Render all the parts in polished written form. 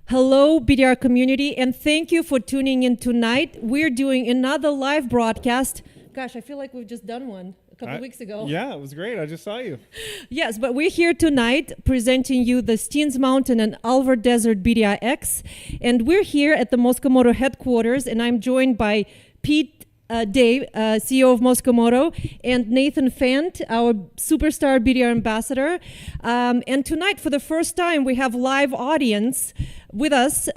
Hello, BDR community, and thank you for tuning in tonight. We're doing another live broadcast. Gosh, I feel like we've just done one a couple weeks ago. Yeah, it was great. I just saw you. Yes, but we're here tonight presenting you the Steens Mountain and Alvord Desert BDR-X. And we're here at the Mosko Moto Headquarters, and I'm joined by Pete Dave, CEO of Mosko Moto, and Nathan Fant, our superstar BDR Ambassador. And tonight, for the first time, we have live audience with us.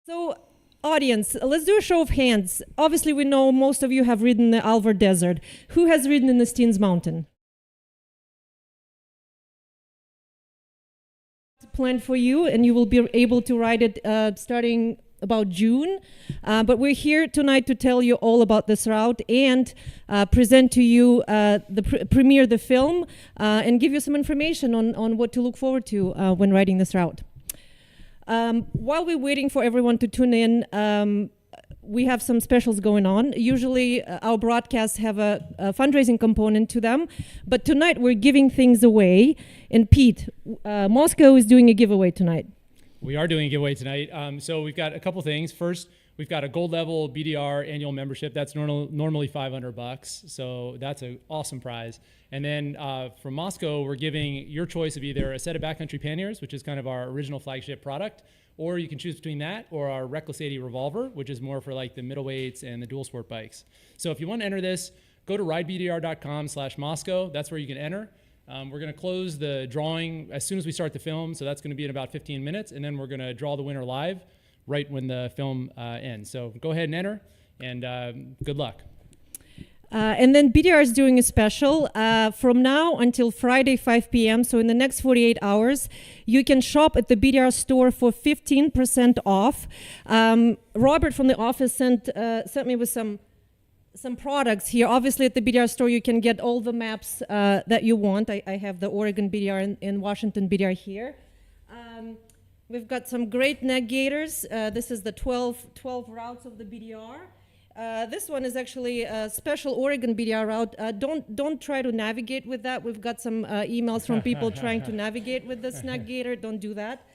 So, audience, let's do a show of hands. Obviously, we know most of you have ridden the Alvord Desert. Who has ridden in the Steens Mountain? Planned for you, and you will be able to ride it starting about June. But we're here tonight to tell you all about this route and present to you premiere the film and give you some information on what to look forward to when riding this route. While we're waiting for everyone to tune in, we have some specials going on. Usually our broadcasts have a fundraising component to them, but tonight we're giving things away. And Pete, Mosko is doing a giveaway tonight. We are doing a giveaway tonight. So we've got a couple things. First, we've got a gold level BDR annual membership. That's normally $500. So that's an awesome prize. And then from Mosko, we're giving your choice of either a set of backcountry panniers, which is kind of our original flagship product, or you can choose between that or our Reckless 80 revolver, which is more for like the middleweights and the dual sport bikes. So if you want to enter this, go to ridebdr.com/Mosko. That's where you can enter. We're going to close the drawing as soon as we start the film. So that's going to be in about 15 minutes. And then we're going to draw the winner live right when the film ends. So go ahead and enter, and good luck. And then BDR is doing a special from now until Friday, 5 p.m. So in the next 48 hours, you can shop at the BDR store for 15% off. Robert from the office sent me with some products here. Obviously, at the BDR store, you can get all the maps that you want. I have the Oregon BDR and Washington BDR here. We've got some great neck gaiters. This is the 12 routes of the BDR. This one is actually a special Oregon BDR route. Don't try to navigate with that. We've got some emails from people trying to navigate with this neck gaiter. Don't do that.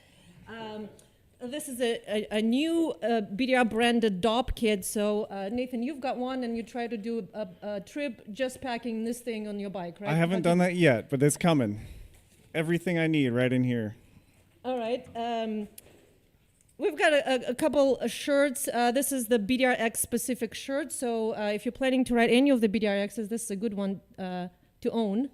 This is a new BDR branded DOP kit. So Nathan, you've got one, and you try to do a trip just packing this thing on your bike, right? I haven't done that yet, but it's coming. Everything I need right in here. All right. We've got a couple of shirts. This is the BDR-X specific shirt. So if you're planning to ride any of the BDR-Xs, this is a good one to own.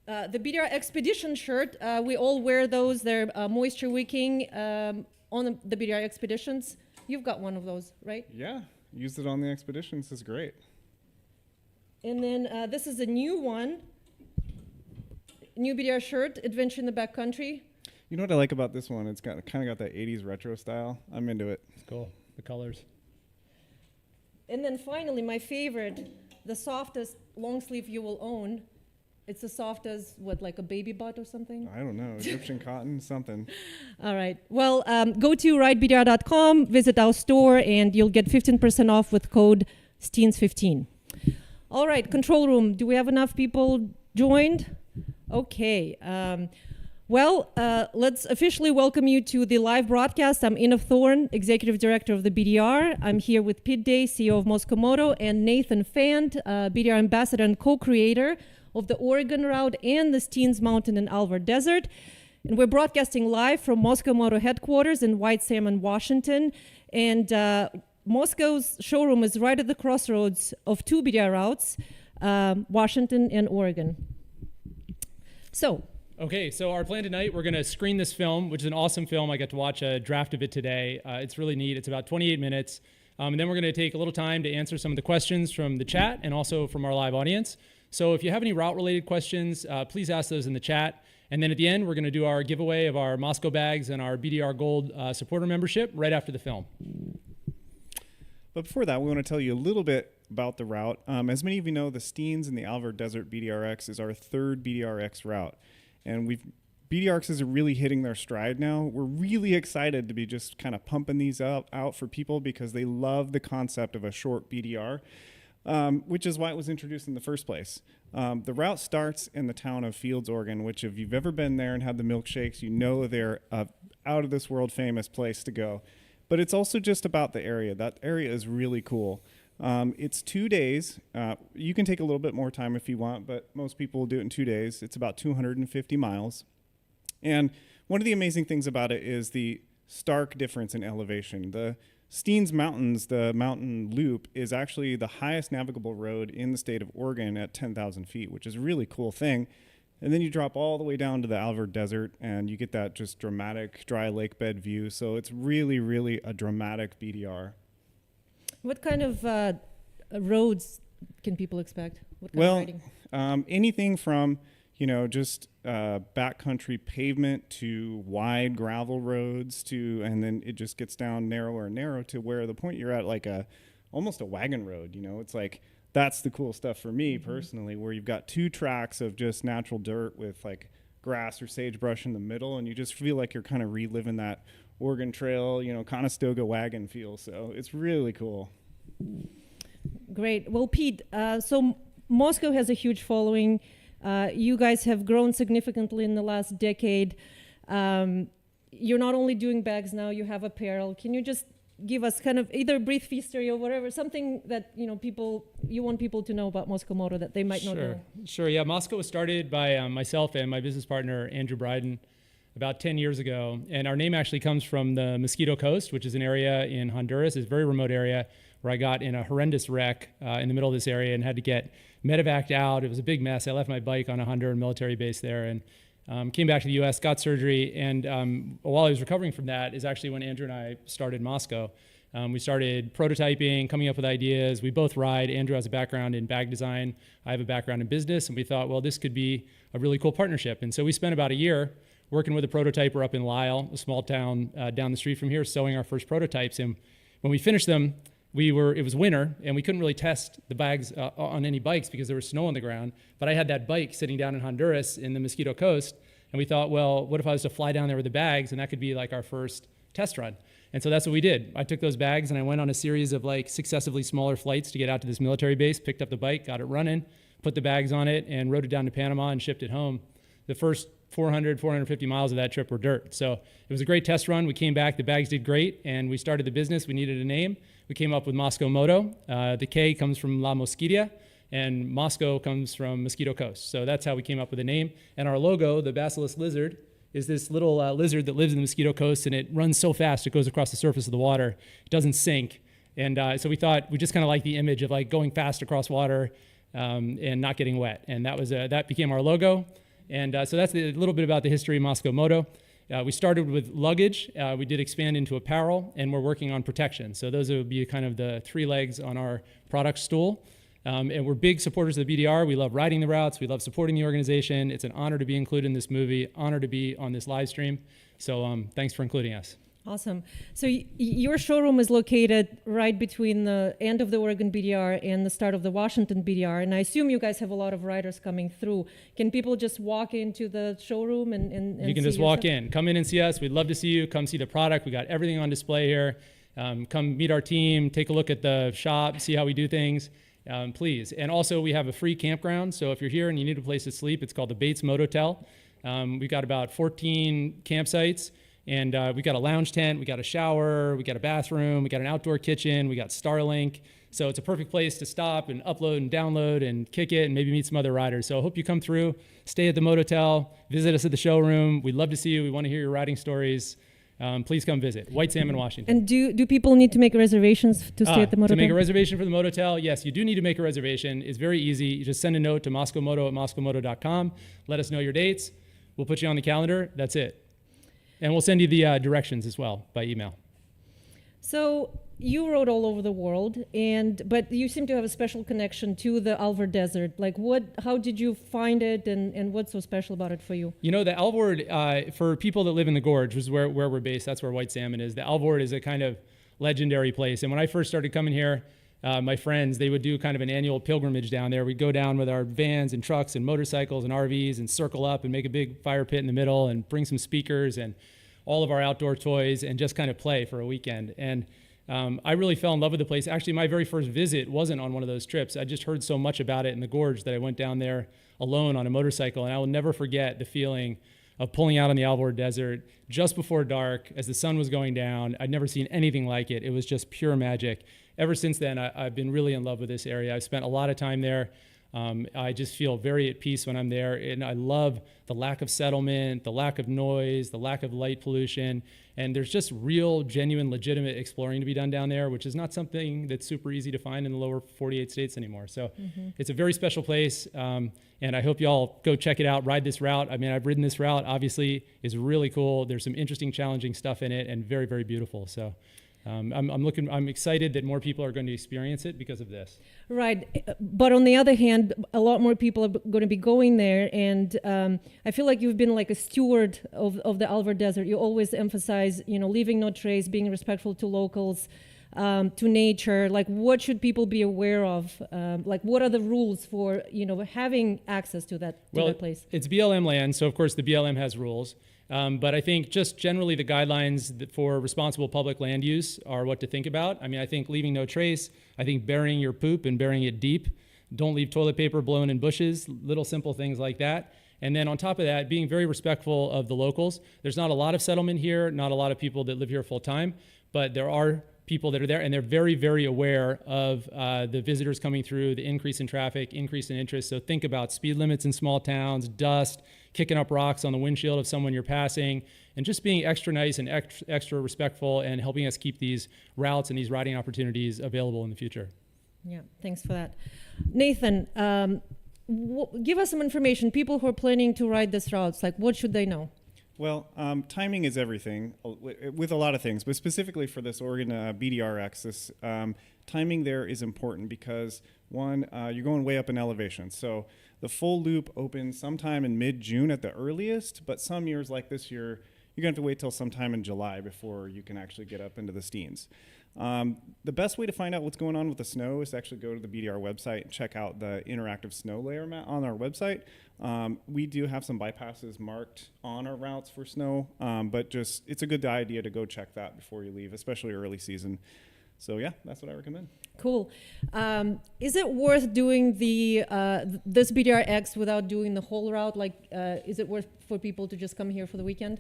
The BDR Expedition shirt, we all wear those. They're moisture wicking on the BDR Expeditions. You've got one of those, right? Yeah, used it on the expeditions. It's great. And then this is a new one. New BDR shirt, Adventure in the Backcountry. You know what I like about this one? It's kind of got that 80s retro style. I'm into it. It's cool. The colors. And then finally, my favorite, the softest long sleeve you will own. It's as soft as, what, like a baby butt or something? I don't know. Egyptian cotton, something. All right. Well, go to ridebdr.com, visit our store, and you'll get 15% off with code STEENS15. All right, control room. Do we have enough people joined? Okay. Let's officially welcome you to the live broadcast. I'm Ina Thorn, Executive Director of the BDR. I'm here with Pete Day, CEO of Mosko Moto, and Nathan Fant, BDR Ambassador and co-creator of the Oregon route and the Steens Mountain and Alvord Desert. And we're broadcasting live from Mosko Moto Headquarters in White Salmon, Washington. And Mosko's showroom is right at the crossroads of two BDR routes, Washington and Oregon. Okay, so our plan tonight, we're going to screen this film, which is an awesome film. I got to watch a draft of it today. It's really neat. It's about 28 minutes. And then we're going to take a little time to answer some of the questions from the chat and also from our live audience. So if you have any route-related questions, please ask those in the chat. And then at the end, we're going to do our giveaway of our Mosko bags and our BDR Gold supporter membership right after the film. But before that, we want to tell you a little bit about the route. As many of you know, the Steens and the Alvord Desert BDR-X is our third BDR-X route. And BDR-Xs are really hitting their stride now. We're really excited to be just kind of pumping these out for people because they love the concept of a short BDR. which is why it was introduced in the first place. The route starts in the town of Fields, Oregon, which if you've ever been there and had the milkshakes, you know they're a out of this world famous place to go. But it's also just about the area. That area is really cool. It's 2 days. You can take a little bit more time if you want, but most people will do it in 2 days. It's about 250 miles. And one of the amazing things about it is the stark difference in elevation. The Steens Mountains, the mountain loop, is actually the highest navigable road in the state of Oregon at 10,000 feet, which is a really cool thing. And then you drop all the way down to the Alvord Desert, and you get that just dramatic dry lake bed view. So it's really, really a dramatic BDR. What kind of roads can people expect? What kind of riding? Anything from, just backcountry pavement to wide gravel roads and then it just gets down narrower and narrow to where the point you're at like almost a wagon road. It's like, that's the cool stuff for me personally, where you've got 2 tracks of just natural dirt with like grass or sagebrush in the middle, and you just feel like you're kind of reliving that Oregon Trail, Conestoga wagon feel. So it's really cool. Great. Well, Pete, so Mosko has a huge following. You guys have grown significantly in the last decade. You're not only doing bags now, you have apparel. Can you just give us kind of either a brief history or whatever, something that you want people to know about Mosko Moto that they might not know? Sure. Yeah, Mosko was started by myself and my business partner Andrew Bryden about 10 years ago, and our name actually comes from the Mosquito Coast, which is an area in Honduras. It's a very remote area where I got in a horrendous wreck in the middle of this area and had to get medevaced out. It was a big mess. I left my bike on a Honduran military base there and came back to the U.S., got surgery, and while I was recovering from that is actually when Andrew and I started Mosko. We started prototyping, coming up with ideas. We both ride. Andrew has a background in bag design. I have a background in business, and we thought, well, this could be a really cool partnership. And so we spent about a year working with a prototyper up in Lyle, a small town down the street from here, sewing our first prototypes. And when we finished them, it was winter, and we couldn't really test the bags on any bikes because there was snow on the ground. But I had that bike sitting down in Honduras in the Mosquito Coast, and we thought, well, what if I was to fly down there with the bags, and that could be like our first test run. And so that's what we did. I took those bags, and I went on a series of like successively smaller flights to get out to this military base, picked up the bike, got it running, put the bags on it, and rode it down to Panama and shipped it home. The first 450 miles of that trip were dirt. So it was a great test run. We came back, the bags did great, and we started the business. We needed a name. We came up with Mosko Moto. The K comes from La Mosquitia, and Mosko comes from Mosquito Coast. So that's how we came up with the name. And our logo, the basilisk lizard, is this little lizard that lives in the Mosquito Coast, and it runs so fast it goes across the surface of the water. It doesn't sink. And so we thought we just kind of like the image of like going fast across water and not getting wet. And that became our logo. And so that's a little bit about the history of Mosko Moto. We started with luggage. We did expand into apparel, and we're working on protection. So those would be kind of the 3 legs on our product stool. And we're big supporters of the BDR. We love riding the routes. We love supporting the organization. It's an honor to be included in this movie, honor to be on this live stream. So thanks for including us. Awesome. So your showroom is located right between the end of the Oregon BDR and the start of the Washington BDR. And I assume you guys have a lot of riders coming through. Can people just walk into the showroom and you can just walk in. Come in and see us. We'd love to see you. Come see the product. We got everything on display here. Come meet our team. Take a look at the shop. See how we do things. Please. And also we have a free campground. So if you're here and you need a place to sleep, it's called the Bates Mototel. We've got about 14 campsites. And we got a lounge tent, we got a shower, we got a bathroom, we got an outdoor kitchen, we got Starlink. So it's a perfect place to stop and upload and download and kick it and maybe meet some other riders. So I hope you come through, stay at the Mototel, visit us at the showroom. We'd love to see you. We want to hear your riding stories. Please come visit. White Salmon, Washington. And do people need to make reservations to stay at the Mototel? To make a reservation for the Mototel, yes, you do need to make a reservation. It's very easy. You just send a note to moskomoto@moskomoto.com. Let us know your dates. We'll put you on the calendar. That's it. And we'll send you the directions as well by email. So you rode all over the world, but you seem to have a special connection to the Alvord Desert. Like how did you find it, and what's so special about it for you? You know, the Alvord, for people that live in the gorge, which is where we're based, that's where White Salmon is. The Alvord is a kind of legendary place. And when I first started coming here, my friends, they would do kind of an annual pilgrimage down there. We'd go down with our vans and trucks and motorcycles and RVs and circle up and make a big fire pit in the middle and bring some speakers and all of our outdoor toys and just kind of play for a weekend. And I really fell in love with the place. Actually, my very first visit wasn't on one of those trips. I just heard so much about it in the gorge that I went down there alone on a motorcycle, and I will never forget the feeling of pulling out on the Alvord Desert just before dark as the sun was going down. I'd never seen anything like it. It was just pure magic. Ever since then, I've been really in love with this area. I've spent a lot of time there. I just feel very at peace when I'm there, and I love the lack of settlement, the lack of noise, the lack of light pollution, and there's just real, genuine, legitimate exploring to be done down there, which is not something that's super easy to find in the lower 48 states anymore. So it's a very special place, and I hope y'all go check it out, ride this route. I mean, I've ridden this route, obviously, it's really cool. There's some interesting, challenging stuff in it, and very, very beautiful. So I'm excited that more people are going to experience it because of this. Right, but on the other hand, a lot more people are going to be going there, and I feel like you've been like a steward of the Alvord Desert. You always emphasize, leaving no trace, being respectful to locals, to nature. Like, what should people be aware of? Like, what are the rules for having access to that place? It's BLM land, so of course the BLM has rules. But I think just generally the guidelines for responsible public land use are what to think about. I mean, I think leaving no trace, I think burying your poop and burying it deep. Don't leave toilet paper blown in bushes, little simple things like that. And then on top of that, being very respectful of the locals. There's not a lot of settlement here, not a lot of people that live here full time, but there are people that are there, and they're very, very aware of the visitors coming through, the increase in traffic, increase in interest. So think about speed limits in small towns, dust, kicking up rocks on the windshield of someone you're passing, and just being extra nice and extra respectful and helping us keep these routes and these riding opportunities available in the future. Yeah, thanks for that. Nathan, give us some information. People who are planning to ride this routes, like what should they know? Well, timing is everything with a lot of things, but specifically for this Oregon BDR-X, timing there is important because, one, you're going way up in elevation. So the full loop opens sometime in mid-June at the earliest, but some years like this year, you're going to have to wait till sometime in July before you can actually get up into the Steens. The best way to find out what's going on with the snow is to actually go to the BDR website and check out the interactive snow layer map on our website. We do have some bypasses marked on our routes for snow, but just it's a good idea to go check that before you leave, especially early season. So yeah, that's what I recommend. Cool. Is it worth doing this BDR-X without doing the whole route? Like, is it worth for people to just come here for the weekend?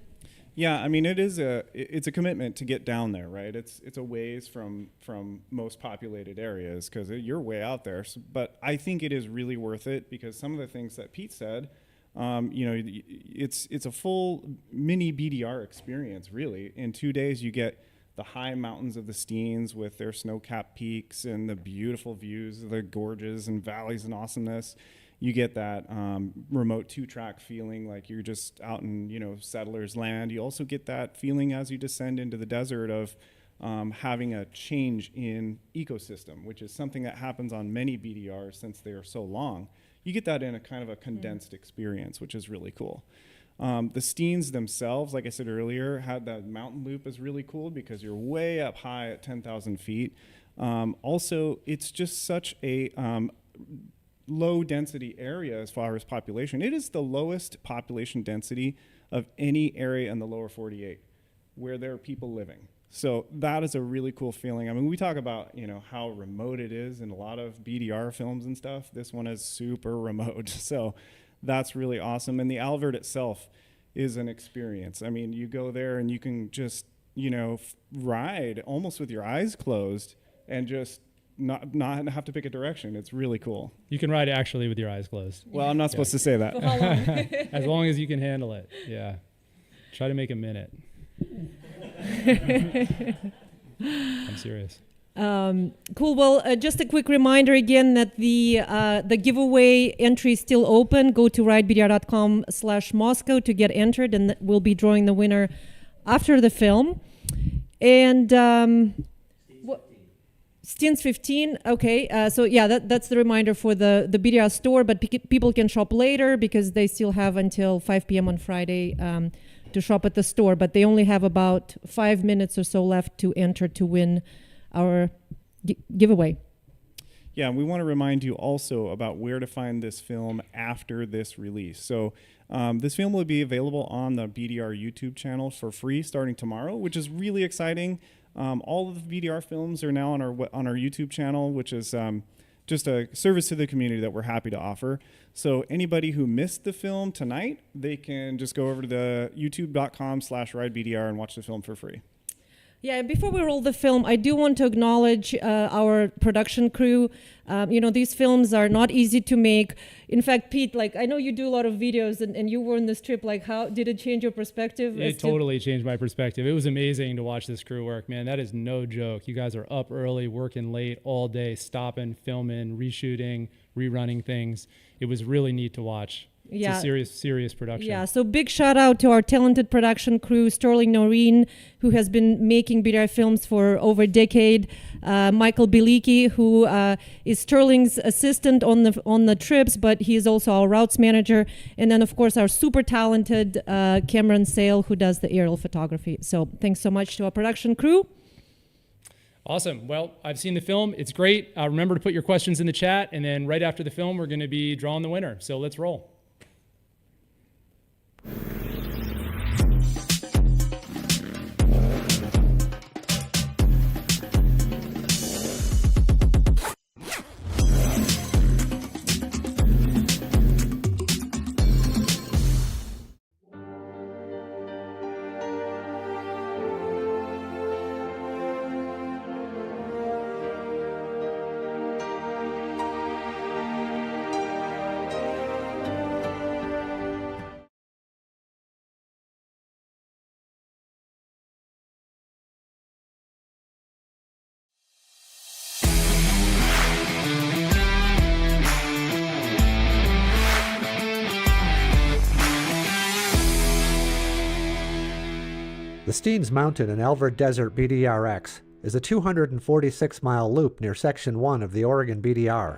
Yeah, I mean, it's a commitment to get down there, right? It's a ways from most populated areas because you're way out there. So, but I think it is really worth it because some of the things that Pete said, it's a full mini BDR experience, really. In 2 days, you get the high mountains of the Steens with their snow-capped peaks and the beautiful views of the gorges and valleys and awesomeness. You get that remote two-track feeling like you're just out in, settlers' land. You also get that feeling as you descend into the desert of having a change in ecosystem, which is something that happens on many BDRs since they are so long. You get that in a kind of a condensed experience, which is really cool. The Steens themselves, like I said earlier, had that mountain loop is really cool because you're way up high at 10,000 feet. Also, it's just such a low density area as far as population. It is the lowest population density of any area in the lower 48 where there are people living. So that is a really cool feeling. I mean, we talk about, how remote it is in a lot of BDR films and stuff. This one is super remote. So that's really awesome. And the Alvord itself is an experience. I mean, you go there and you can just, ride almost with your eyes closed and just not have to pick a direction. It's really cool. You can ride actually with your eyes closed. Well, I'm not supposed to say that. How long? As long as you can handle it. Yeah. Try to make a minute. I'm serious. Cool. Well, just a quick reminder again that the giveaway entry is still open. Go to ridebdr.com/Mosko to get entered, and we'll be drawing the winner after the film. And Steens 15. Okay. So yeah, that's the reminder for the BDR store, but people can shop later because they still have until 5 p.m. on Friday to shop at the store, but they only have about 5 minutes or so left to enter to win our giveaway. Yeah, and we want to remind you also about where to find this film after this release. So this film will be available on the BDR YouTube channel for free starting tomorrow, which is really exciting. All of the BDR films are now on our YouTube channel, which is just a service to the community that we're happy to offer. So anybody who missed the film tonight, they can just go over to the youtube.com/ridebdr and watch the film for free. Yeah, before we roll the film, I do want to acknowledge our production crew. These films are not easy to make. In fact, Pete, I know you do a lot of videos, and you were on this trip. How did it change your perspective? It totally changed my perspective. It was amazing to watch this crew work, man. That is no joke. You guys are up early, working late all day, stopping, filming, reshooting, rerunning things. It was really neat to watch. It's a serious production. Yeah, so big shout out to our talented production crew, Sterling Noreen, who has been making BDR films for over a decade, Michael Bilicki, who is Sterling's assistant on the trips, but he is also our routes manager, and then of course our super talented Cameron Sale, who does the aerial photography. So thanks so much to our production crew. Awesome. Well, I've seen the film. It's great. Remember to put your questions in the chat, and then right after the film, we're going to be drawing the winner. So let's roll. The Steens Mountain and Alvord Desert BDR-X is a 246-mile loop near Section 1 of the Oregon BDR.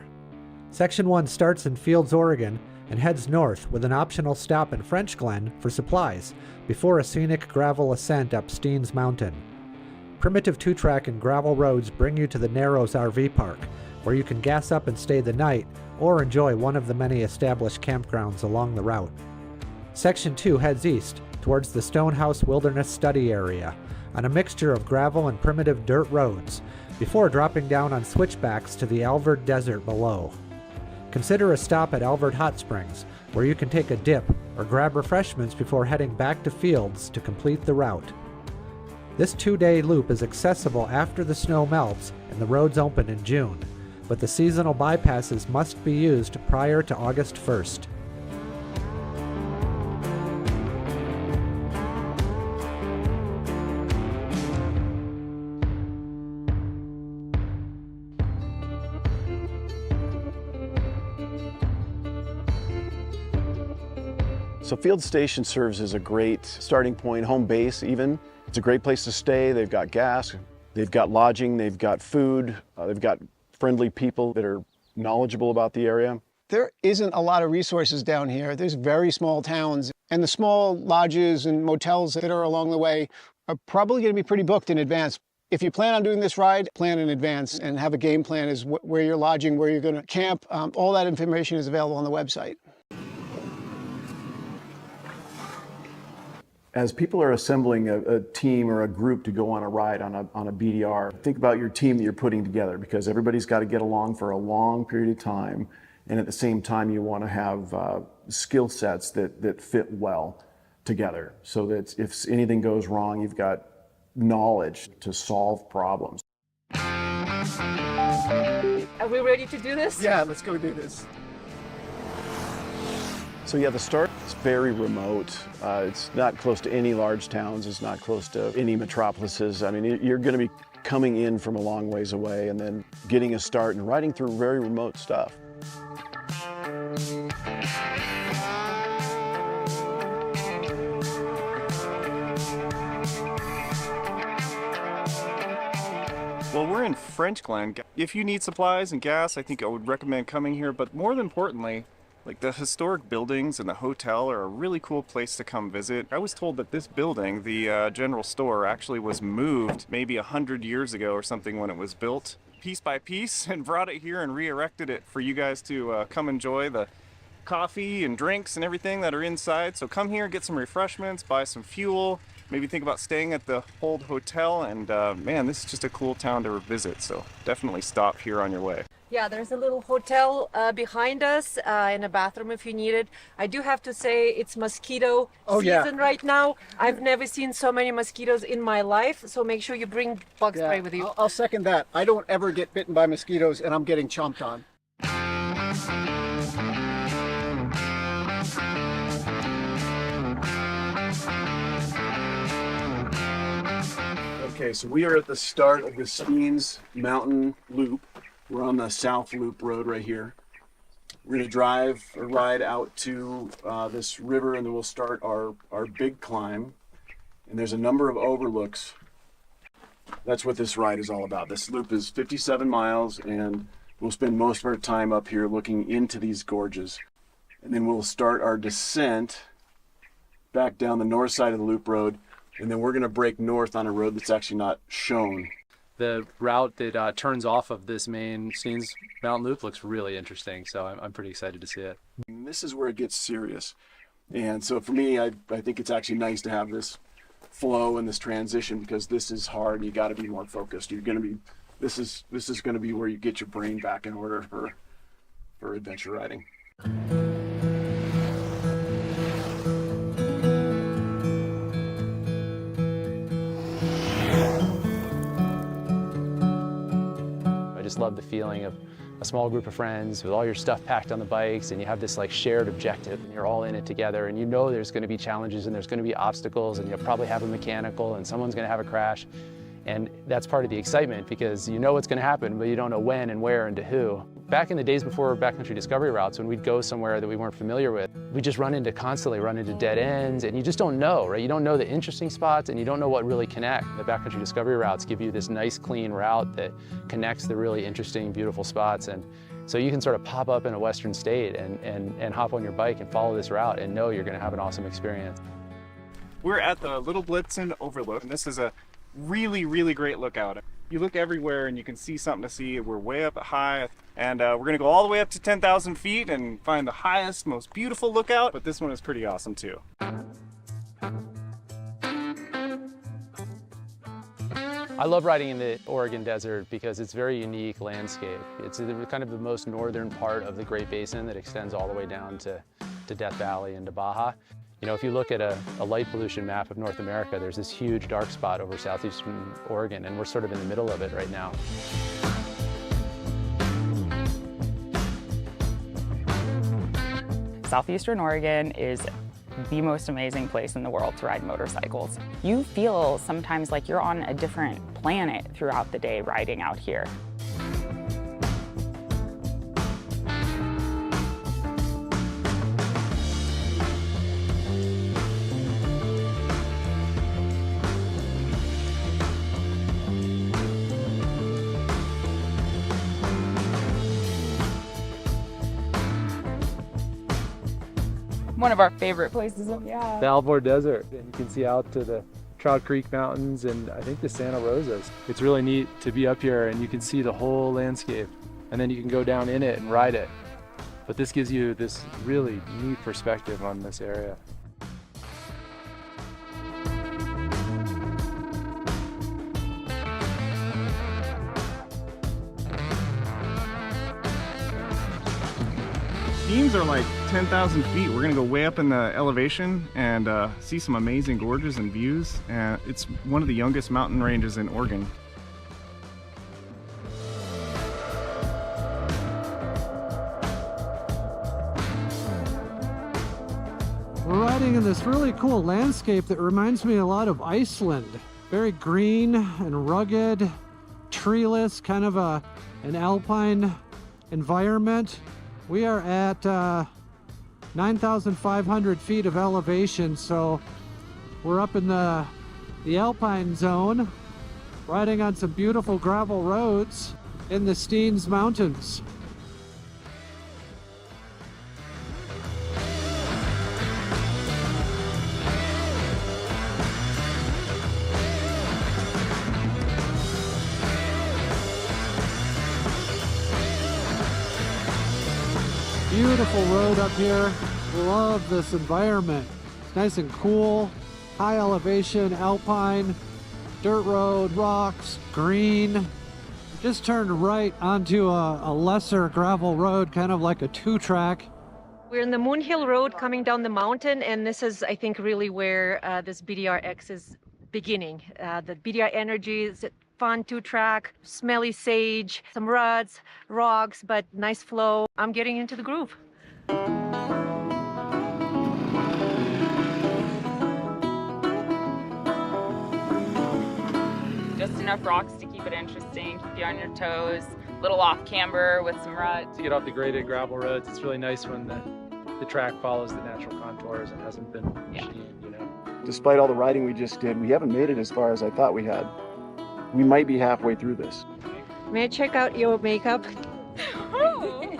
Section 1 starts in Fields, Oregon, and heads north with an optional stop in French Glen for supplies before a scenic gravel ascent up Steens Mountain. Primitive two-track and gravel roads bring you to the Narrows RV Park, where you can gas up and stay the night or enjoy one of the many established campgrounds along the route. Section 2 heads east towards the Stonehouse Wilderness Study Area on a mixture of gravel and primitive dirt roads before dropping down on switchbacks to the Alvord Desert below. Consider a stop at Alvord Hot Springs, where you can take a dip or grab refreshments before heading back to Fields to complete the route. This 2-day loop is accessible after the snow melts and the roads open in June, but the seasonal bypasses must be used prior to August 1st. So Field Station serves as a great starting point, home base even. It's a great place to stay. They've got gas, they've got lodging, they've got food, they've got friendly people that are knowledgeable about the area. There isn't a lot of resources down here. There's very small towns, and the small lodges and motels that are along the way are probably going to be pretty booked in advance. If you plan on doing this ride, plan in advance and have a game plan as where you're lodging, where you're going to camp. All that information is available on the website. As people are assembling a team or a group to go on a ride on a BDR, think about your team that you're putting together, because everybody's got to get along for a long period of time, and at the same time you want to have skill sets that fit well together, so that if anything goes wrong, you've got knowledge to solve problems. Are we ready to do this? Yeah, let's go do this. So yeah, the start is very remote. It's not close to any large towns. It's not close to any metropolises. I mean, you're going to be coming in from a long ways away and then getting a start and riding through very remote stuff. Well, we're in French Glen. If you need supplies and gas, I think I would recommend coming here, but more than importantly, the historic buildings and the hotel are a really cool place to come visit. I was told that this building, the general store, actually was moved maybe 100 years ago or something when it was built, piece by piece, and brought it here and re-erected it for you guys to come enjoy the coffee and drinks and everything that are inside. So come here, get some refreshments, buy some fuel, maybe think about staying at the Hold Hotel. And man, this is just a cool town to visit, so definitely stop here on your way. Yeah, there's a little hotel behind us and a bathroom if you need it. I do have to say it's mosquito season right now. I've never seen so many mosquitoes in my life, so make sure you bring bug spray with you. I'll second that. I don't ever get bitten by mosquitoes and I'm getting chomped on. Okay, so we are at the start of the Steens Mountain Loop. We're on the South Loop Road right here. We're gonna drive or ride out to this river, and then we'll start our big climb. And there's a number of overlooks. That's what this ride is all about. This loop is 57 miles, and we'll spend most of our time up here looking into these gorges. And then we'll start our descent back down the north side of the loop road, and then we're gonna break north on a road that's actually not shown. The route that turns off of this main Steens Mountain Loop looks really interesting, so I'm pretty excited to see it. And this is where it gets serious. And so for me, I think it's actually nice to have this flow and this transition, because this is hard. You got to be more focused. This is going to be where you get your brain back in order for adventure riding. I just love the feeling of a small group of friends with all your stuff packed on the bikes, and you have this like shared objective, and you're all in it together, and you know there's going to be challenges and there's going to be obstacles, and you'll probably have a mechanical and someone's going to have a crash. And that's part of the excitement, because you know what's going to happen, but you don't know when and where and to who. Back in the days before Backcountry Discovery Routes, when we'd go somewhere that we weren't familiar with, we just constantly run into dead ends, and you just don't know, right? You don't know the interesting spots, and you don't know what really connect. The Backcountry Discovery Routes give you this nice, clean route that connects the really interesting, beautiful spots. And so you can sort of pop up in a Western state and hop on your bike and follow this route and know you're going to have an awesome experience. We're at the Little Blitzen Overlook, and this is a really, really great lookout. You look everywhere and you can see something to see. We're way up high, and we're gonna go all the way up to 10,000 feet and find the highest, most beautiful lookout, but this one is pretty awesome too. I love riding in the Oregon desert because it's a very unique landscape. It's kind of the most northern part of the Great Basin that extends all the way down to Death Valley and to Baja. You know, if you look at a light pollution map of North America, there's this huge dark spot over southeastern Oregon, and we're sort of in the middle of it right now. Southeastern Oregon is the most amazing place in the world to ride motorcycles. You feel sometimes like you're on a different planet throughout the day riding out here. One of our favorite places, yeah. The Alvord Desert, and you can see out to the Trout Creek Mountains and I think the Santa Rosas. It's really neat to be up here and you can see the whole landscape, and then you can go down in it and ride it. But this gives you this really neat perspective on this area. Steens are like 10,000 feet. We're gonna go way up in the elevation and see some amazing gorges and views. And it's one of the youngest mountain ranges in Oregon. We're riding in this really cool landscape that reminds me a lot of Iceland. Very green and rugged, treeless, kind of an alpine environment. We are at 9,500 feet of elevation, so we're up in the alpine zone, riding on some beautiful gravel roads in the Steens Mountains. Beautiful road up here. Love this environment. It's nice and cool. high elevation, alpine, dirt road, rocks, green. Just turned right onto a lesser gravel road, kind of like a 2-track. We're in the Moon Hill Road coming down the mountain, and this is, I think, really where this BDR-X is beginning. The BDR Energy is a fun 2-track, smelly sage, some ruts, rocks, but nice flow. I'm getting into the groove. Just enough rocks to keep it interesting, keep you on your toes. Little off camber with some ruts. To get off the graded gravel roads, it's really nice when the track follows the natural contours and hasn't been machined, you know. Despite all the riding we just did, we haven't made it as far as I thought we had. We might be halfway through this. May I check out your makeup? Oh,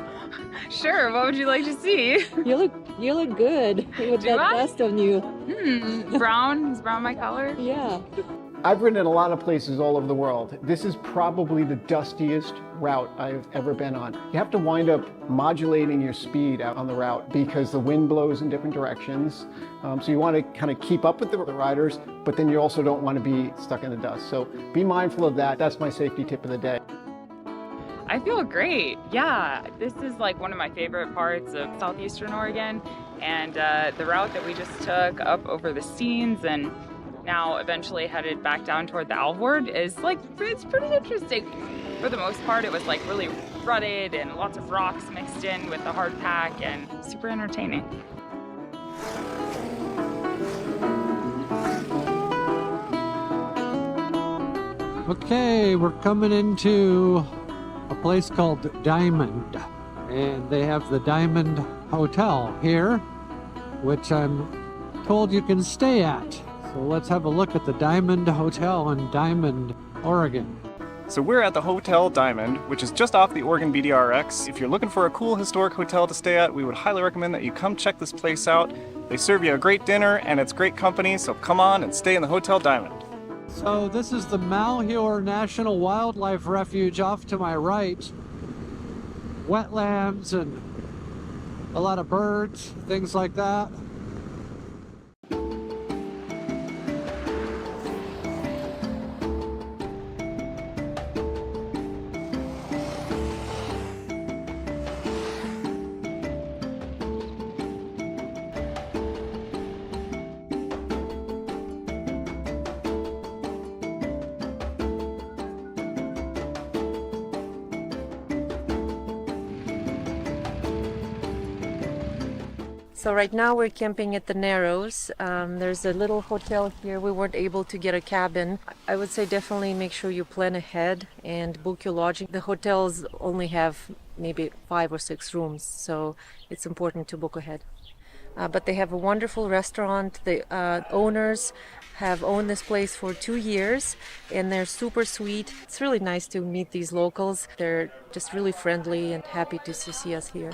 sure. What would you like to see? You look good with Do I? dust on you. Brown? Is brown my color? Yeah. I've ridden in a lot of places all over the world. This is probably the dustiest route I've ever been on. You have to wind up modulating your speed out on the route because the wind blows in different directions. So you want to kind of keep up with the riders, but then you also don't want to be stuck in the dust. So be mindful of that. That's my safety tip of the day. I feel great. Yeah, this is like one of my favorite parts of southeastern Oregon, and the route that we just took up over the Steens and now eventually headed back down toward the Alvord is like, it's pretty interesting. For the most part, it was like really rutted and lots of rocks mixed in with the hard pack and super entertaining. Okay, we're coming into a place called Diamond, and they have the Diamond Hotel here, which I'm told you can stay at. So let's have a look at the Diamond Hotel in Diamond, Oregon. So we're at the Hotel Diamond, which is just off the Oregon BDR-X. If you're looking for a cool historic hotel to stay at, we would highly recommend that you come check this place out. They serve you a great dinner and it's great company, so come on and stay in the Hotel Diamond. So this is the Malheur National Wildlife Refuge off to my right. Wetlands and a lot of birds, things like that. So right now we're camping at the Narrows. There's a little hotel here. We weren't able to get a cabin. I would say definitely make sure you plan ahead and book your lodging. The hotels only have maybe 5 or 6 rooms, so it's important to book ahead. But they have a wonderful restaurant. The owners have owned this place for 2 years and they're super sweet. It's really nice to meet these locals. They're just really friendly and happy to see us here.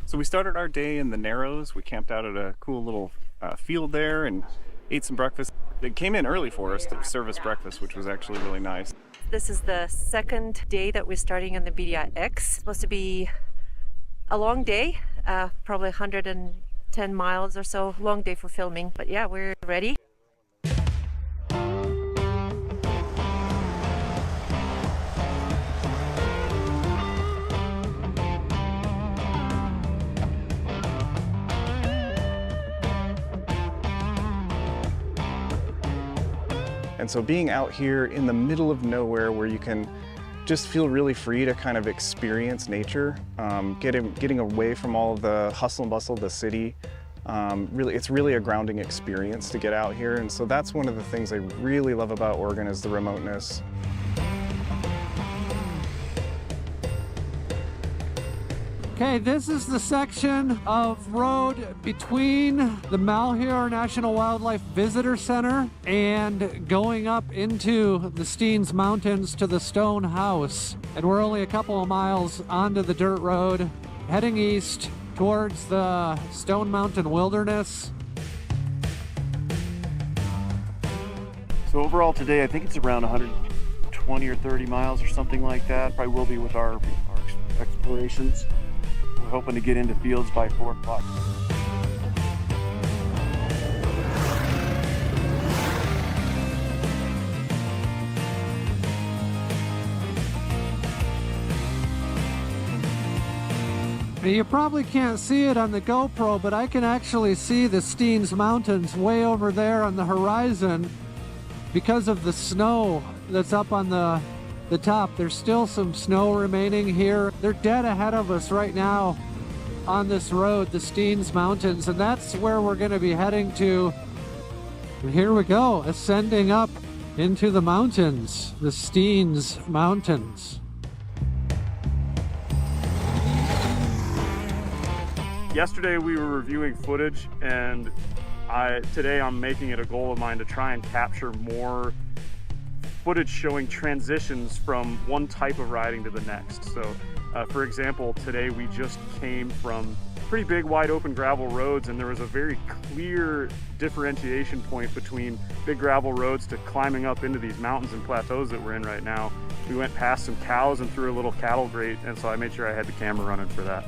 So we started our day in the Narrows. We camped out at a cool little field there and ate some breakfast. They came in early for us to serve us breakfast, which was actually really nice. This is the second day that we're starting on the BDR-X. It's supposed to be a long day, probably 110 miles or so, long day for filming. But yeah, we're ready. And so being out here in the middle of nowhere where you can just feel really free to kind of experience nature, getting away from all of the hustle and bustle of the city, it's really a grounding experience to get out here. And so that's one of the things I really love about Oregon is the remoteness. Okay, this is the section of road between the Malheur National Wildlife Visitor Center and going up into the Steens Mountains to the Stone House. And we're only a couple of miles onto the dirt road, heading east towards the Stone Mountain Wilderness. So overall today, I think it's around 120 20 or 30 miles or something like that. Probably will be with our explorations. We're hoping to get into fields by 4 o'clock. You probably can't see it on the GoPro, but I can actually see the Steens Mountains way over there on the horizon because of the snow that's up on the top. There's still some snow remaining here. They're dead ahead of us right now on this road, the Steens Mountains, and that's where we're going to be heading to. And here we go, ascending up into the mountains, the Steens Mountains. Yesterday we were reviewing footage, and today I'm making it a goal of mine to try and capture more footage showing transitions from one type of riding to the next. So for example, today we just came from pretty big wide open gravel roads, and there was a very clear differentiation point between big gravel roads to climbing up into these mountains and plateaus that we're in right now. We went past some cows and through a little cattle grate, and so I made sure I had the camera running for that.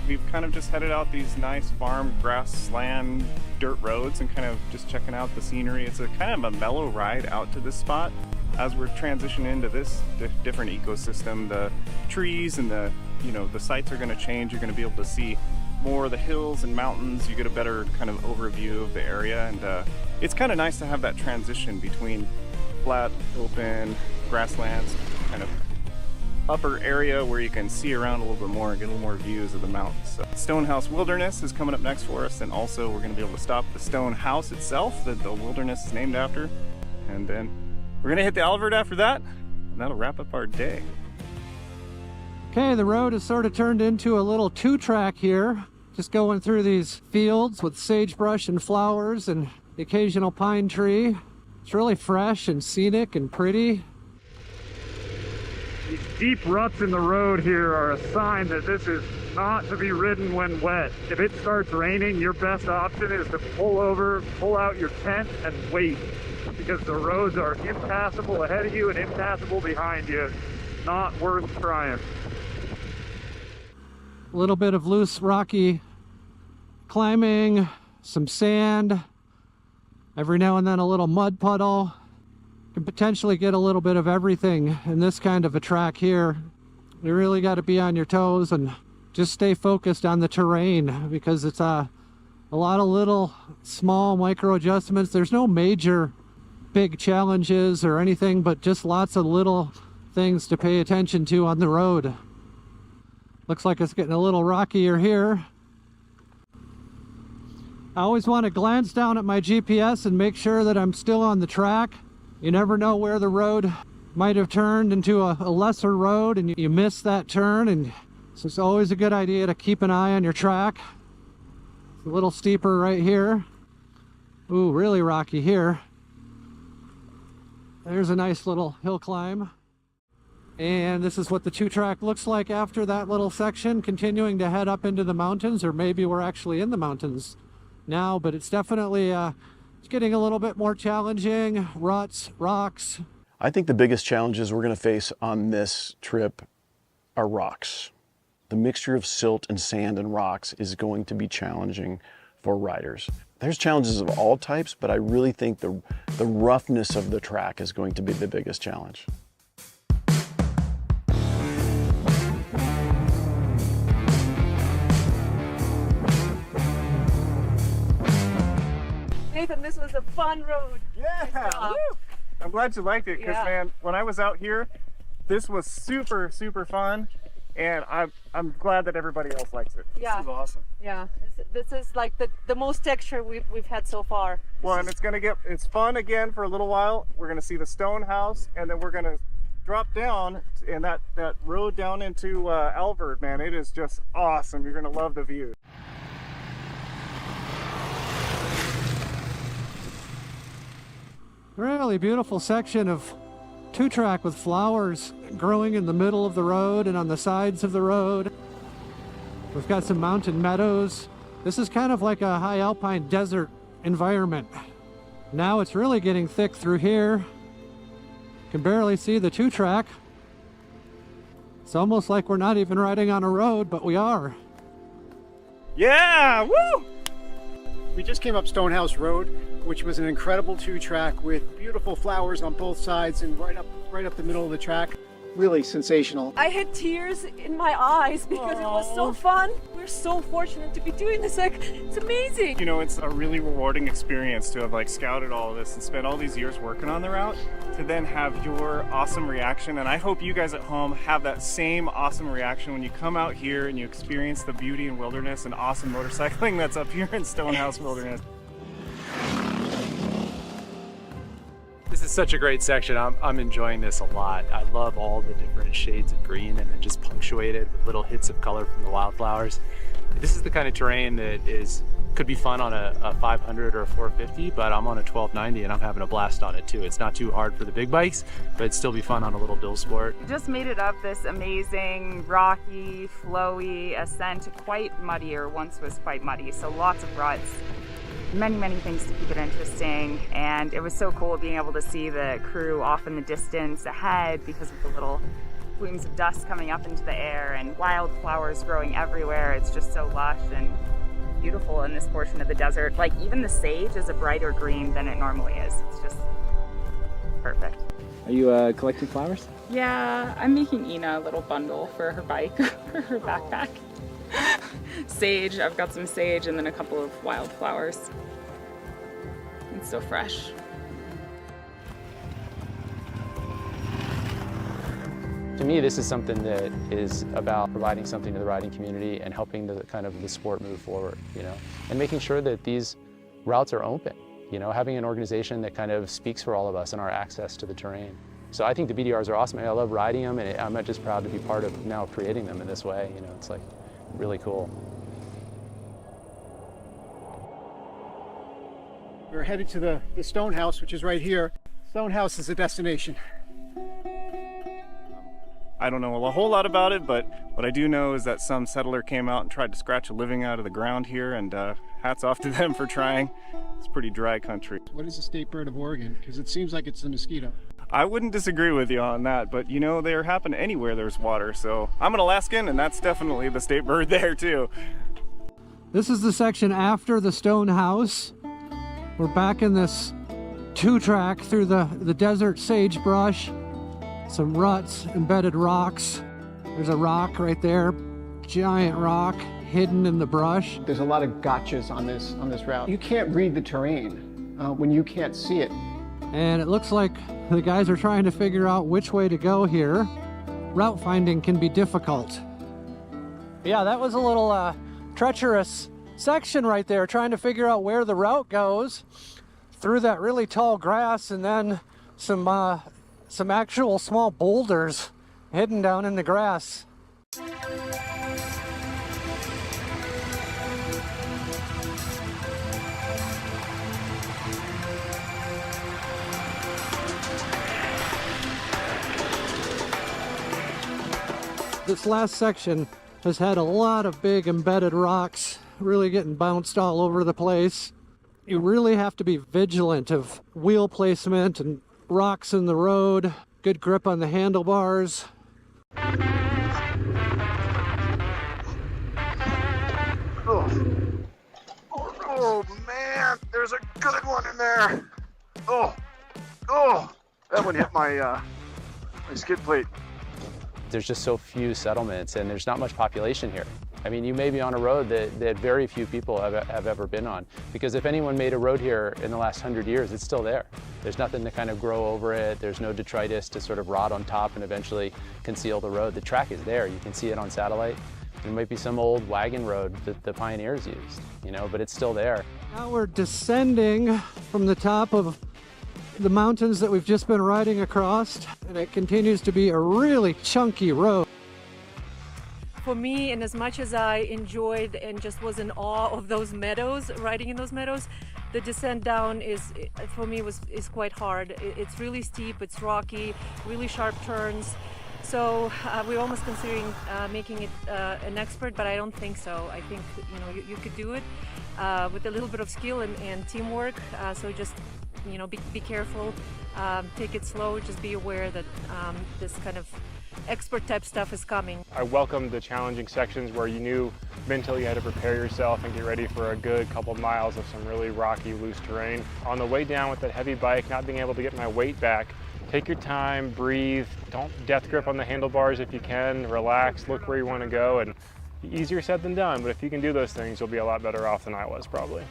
We've kind of just headed out these nice farm grassland dirt roads and kind of just checking out the scenery. It's a kind of a mellow ride out to this spot. As we're transitioning into this different ecosystem, the trees and the sites are going to change. You're going to be able to see more of the hills and mountains. You get a better kind of overview of the area, and it's kind of nice to have that transition between flat, open grasslands, kind of upper area where you can see around a little bit more and get a little more views of the mountains. So Stonehouse Wilderness is coming up next for us, and also we're going to be able to stop at the Stone House itself that the wilderness is named after, and then we're going to hit the Alvord after that, and that'll wrap up our day. Okay, the road has sort of turned into a little two-track here, just going through these fields with sagebrush and flowers and the occasional pine tree. It's really fresh and scenic and pretty. These deep ruts in the road here are a sign that this is not to be ridden when wet. If it starts raining, your best option is to pull over, pull out your tent, and wait, because the roads are impassable ahead of you and impassable behind you. Not worth trying. A little bit of loose rocky climbing, some sand, every now and then a little mud puddle. Can potentially get a little bit of everything in this kind of a track here. You really got to be on your toes and just stay focused on the terrain, because it's a lot of little small micro adjustments. There's no major big challenges or anything, but just lots of little things to pay attention to on the road. Looks like it's getting a little rockier here. I always want to glance down at my GPS and make sure that I'm still on the track. You never know where the road might have turned into a lesser road and you miss that turn, and so it's always a good idea to keep an eye on your track. It's a little steeper right here. Ooh, really rocky here. There's a nice little hill climb. And this is what the two-track looks like after that little section, continuing to head up into the mountains, or maybe we're actually in the mountains now, but it's definitely it's getting a little bit more challenging. Ruts, rocks. I think the biggest challenges we're going to face on this trip are rocks. The mixture of silt and sand and rocks is going to be challenging for riders. There's challenges of all types, but I really think the roughness of the track is going to be the biggest challenge. Nathan, this was a fun road. Yeah! I'm glad you liked it, because man, when I was out here, this was super, super fun, and I'm glad that everybody else likes it. Yeah. This is awesome. Yeah, this is like the most texture we've had so far. Well, and it's fun again for a little while. We're gonna see the Stone House, and then we're gonna drop down, and that road down into Alvord, man, it is just awesome. You're gonna love the view. Really beautiful section of two-track with flowers growing in the middle of the road and on the sides of the road. We've got some mountain meadows. This is kind of like a high alpine desert environment. Now it's really getting thick through here. Can barely see the two-track. It's almost like we're not even riding on a road, but we are. Yeah, woo! We just came up Stonehouse Road, which was an incredible two-track with beautiful flowers on both sides and right up the middle of the track. Really sensational. I had tears in my eyes because it was so fun. We're so fortunate to be doing this. Like, it's amazing. You know, it's a really rewarding experience to have like scouted all of this and spent all these years working on the route, to then have your awesome reaction. And I hope you guys at home have that same awesome reaction when you come out here and you experience the beauty and wilderness and awesome motorcycling that's up here in Stonehouse Wilderness. This is such a great section. I'm enjoying this a lot. I love all the different shades of green and then just punctuated with little hits of color from the wildflowers. This is the kind of terrain that could be fun on a 500 or a 450, but I'm on a 1290 and I'm having a blast on it too. It's not too hard for the big bikes, but it'd still be fun on a little bill sport. We just made it up this amazing, rocky, flowy ascent, quite muddy, or once was quite muddy, so lots of ruts. Many things to keep it interesting, and it was so cool being able to see the crew off in the distance ahead because of the little plumes of dust coming up into the air and wildflowers growing everywhere. It's just so lush and beautiful in this portion of the desert. Like, even the sage is a brighter green than it normally is. It's just perfect. Are you collecting flowers? Yeah, I'm making Ina a little bundle for her bike, for her backpack. Sage, I've got some sage and then a couple of wildflowers. It's so fresh. To me, this is something that is about providing something to the riding community and helping the sport move forward, you know, and making sure that these routes are open, you know, having an organization that kind of speaks for all of us and our access to the terrain. So I think the BDRs are awesome. I love riding them, and I'm just proud to be part of now creating them in this way. You know, it's like really cool. We're headed to the Stonehouse, which is right here. Stonehouse is a destination. I don't know a whole lot about it, but what I do know is that some settler came out and tried to scratch a living out of the ground here, and hats off to them for trying. It's pretty dry country. What is the state bird of Oregon? Because it seems like it's the mosquito. I wouldn't disagree with you on that, but you know, they happen anywhere there's water, so I'm an Alaskan, and that's definitely the state bird there too. This is the section after the Stonehouse. We're back in this two-track through the desert sagebrush. Some ruts, embedded rocks. There's a rock right there, giant rock hidden in the brush. There's a lot of gotchas on this route. You can't read the terrain when you can't see it. And it looks like the guys are trying to figure out which way to go here. Route finding can be difficult. Yeah, that was a little treacherous section right there, trying to figure out where the route goes through that really tall grass, and then some actual small boulders hidden down in the grass. This last section has had a lot of big embedded rocks, really getting bounced all over the place. You really have to be vigilant of wheel placement and rocks in the road, good grip on the handlebars. Oh man, there's a good one in there. Oh, that one hit my skid plate. There's just so few settlements and there's not much population here. I mean, you may be on a road that very few people have ever been on, because if anyone made a road here in the last 100 years, it's still there. There's nothing to kind of grow over it. There's no detritus to sort of rot on top and eventually conceal the road. The track is there. You can see it on satellite. There might be some old wagon road that the pioneers used, you know, but it's still there. Now we're descending from the top of the mountains that we've just been riding across, and it continues to be a really chunky road. For me, and as much as I enjoyed and just was in awe of those meadows, riding in those meadows, the descent down for me is quite hard. It's really steep, it's rocky, really sharp turns. So we're almost considering making it an expert, but I don't think so. I think you could do it with a little bit of skill and teamwork. So just you know, be careful, take it slow, just be aware that this kind of expert type stuff is coming. I welcomed the challenging sections where you knew mentally you had to prepare yourself and get ready for a good couple miles of some really rocky, loose terrain. On the way down with that heavy bike, not being able to get my weight back, take your time, breathe, don't death grip on the handlebars if you can, relax, look where you want to go, and easier said than done, but if you can do those things, you'll be a lot better off than I was probably.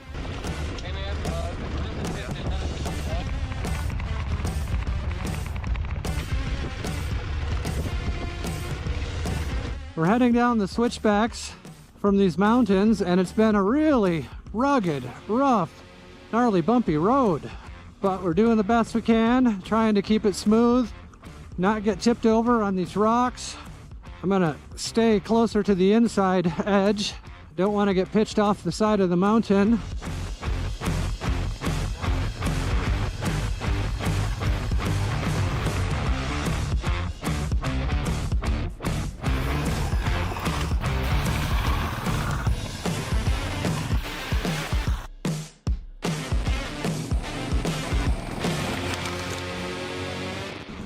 We're heading down the switchbacks from these mountains, and it's been a really rugged, rough, gnarly, bumpy road. But we're doing the best we can, trying to keep it smooth, not get tipped over on these rocks. I'm gonna stay closer to the inside edge. Don't want to get pitched off the side of the mountain.